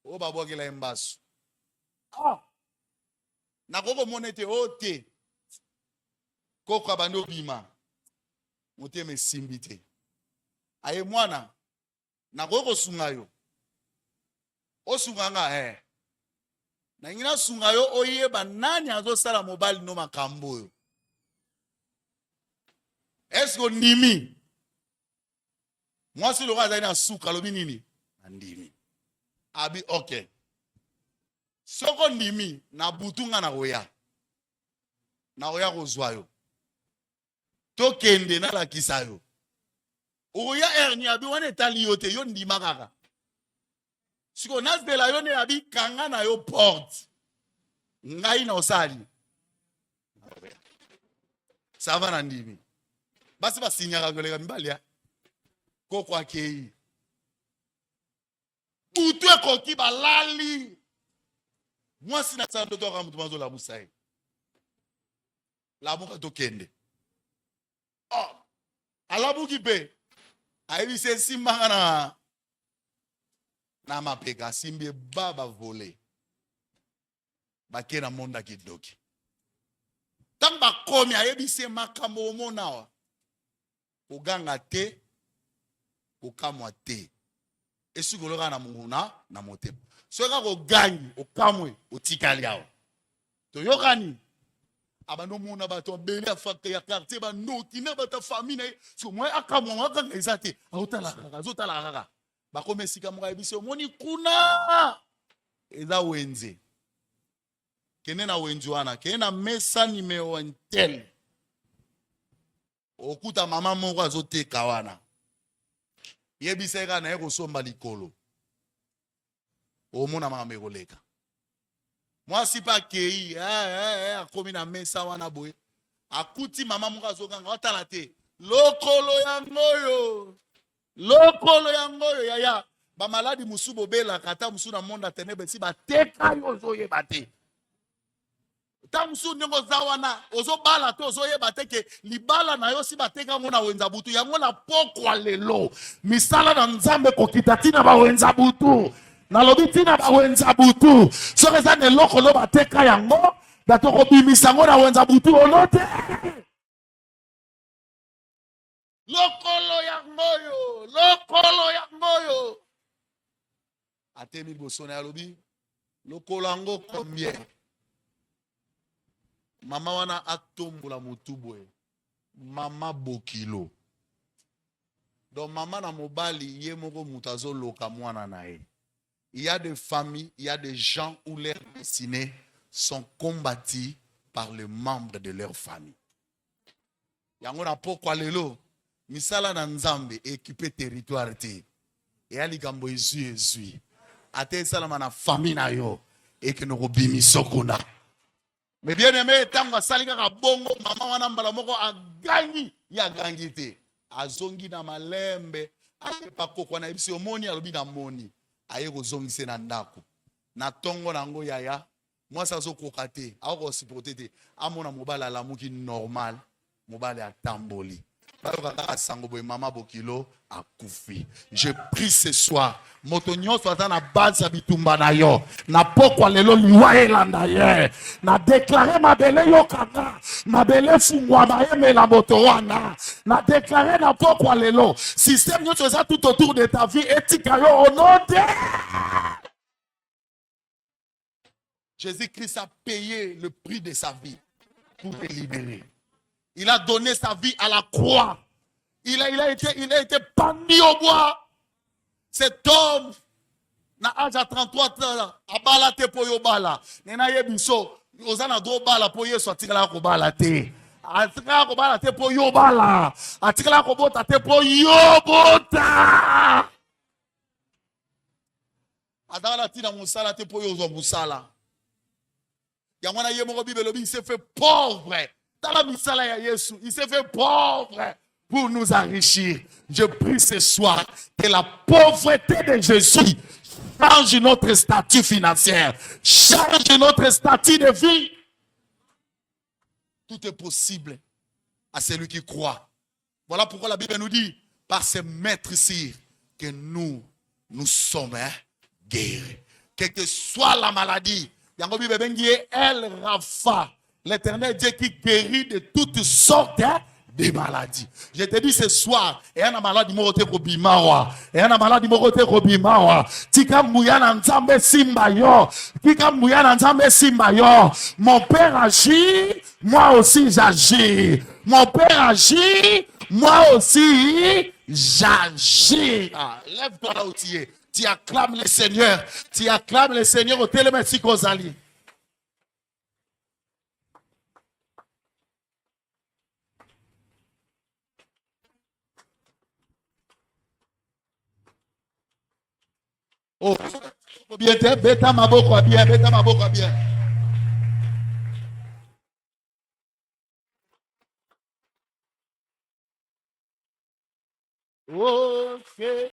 o babo ke la embasu na koko monete ote koko abando bima mote me simbite aye mwana na koko sunga yo o sunga nga na ngina sunga yo oyeba nani azosala mobile no makambo yo. Esko ndimi? Mwasi loka azali na suka lobi nini? Ndimi. Abi okay. Soko ndimi na butunga na oya. Na oya kozwa yo. Tokende na lakisa yo. Oya erni abi wane tali yote yo ndima kaka. Siko nasbela yo ne abi kanga na yo porte. Ngai na osali. Sava na ndimi. Basi basinyaka kolega mibali ya. Koko akei. Butu ekoki balali. Mwasi na tsando toka mutu mazo la musai. La muka tokende. Oh. Alabuki pe. Aibi se simbanga na mapeka simbe baba volé. Bakena monda kidoki. Tamba komi ayebi se makambo omonawa. Oganga te, okamwa te. Esu koloka na munguna na motema. Soka kogangi, okamwe, otikali awa. Toyokani. Abano mona bato bele afakte ya quartier ba noti na bata famille na so moi akamwa wakanga ezate. Azotala kaka. Bakome sika mga ebiso moni kuna. Eza wenze. Kene na wenzi wana, kene na mesa nimero intel. Okuta mama moko azoteka wana. Yebiseka na yeko somba likolo. Omona mama mekoleka. Mwasi pa kei, akomi na mesa wana boye. Akuti mama moko azokanga watala te. Lokolo yangoyo yaya. Ba maladi musubo bela kata musu na monde ténèbres si ba teka yo zoye bate. Tamsu ndenge oza wana ozobala te ozoyeba te ke libala na yo si bateka ngo na wenza butu yango na pokwa lelo misala na nzambe kokita tina bawenza butu nalobi tina bawenza butu soki eza na eloko lo bateka yango bato kobimisa yango na wenza butu ono te lokolo yangoyo atemi boso na yalobi lokolo yango combien mama wana atombola motu boye mama bokilo donc mama na mobali ye moko moto azoloka mwana na ye. Il y a des familles, il y a des gens où leurs destinées sont combattues par les membres de leur famille. Yango na pokwa lelo misala na nzambe équipe territoire te et ali kambo ezui ate salama na famille na yo et que nous bimisokuna. Mais bien aimé tango asali kaka bongo mama wana mbala moko agangi ya gangi te azongi na malembe ayepa kokwa na ebisi omoni alobi na moni aye kozongise na ndako na tongo nango yaya mwasi azokoka te akosipote te amona mobali alamuki normal mobali atamboli bayokaka sango boye mama bokilo akufi. Je prie ce soir moto nyonso aza na base ya bitumba na yo na pokwa lelo liwa elanda ye na deklare mabele yokanga mabele fungwama emela moto wana na deklare na pokwa lelo système nyonso eza tout autour de ta vie etika yo ono te. Jésus-Christ a payé le prix de sa vie pour te libérer. Il a donné sa vie à la croix. Il a été pendu au bois. Cet homme, na âge à 33 ans, a balate po yo bala. Nena yebiso, ozana do bala po yeso atikala ko bala te. Atikala ko bala te po yo bala. Atikala ko bota te po yo bota. Adala tina musala te po yo zo musala. Yangwana ye moko Bible lobi, il s'est fait pauvre. Dans la misala ya Yesu, il s'est fait pauvre pour nous enrichir. Je prie ce soir que la pauvreté de Jésus change notre statut financier, change notre statut de vie. Tout est possible à celui qui croit. Voilà pourquoi la Bible nous dit, par ces maîtres-ci, que nous sommes guéris. Quelle que soit la maladie, Yango Bible bengi El Rafa, l'Éternel Dieu qui guérit de toutes sortes de maladies. Je te dis ce soir, et y a un malade morote kobimawa, et y a un malade morote kobimawa. Tika muyana nzambe simba yo, tika muyana nzambe simba yo. Mon père agit, moi aussi j'agis. Mon père agit, moi aussi j'agis. Ah, lève-toi là où tu es. Tu acclames le Seigneur. Tu acclames le Seigneur au télémétrie Kozali. Oh, bien, beta maboko bien, beta maboko bien. Okay.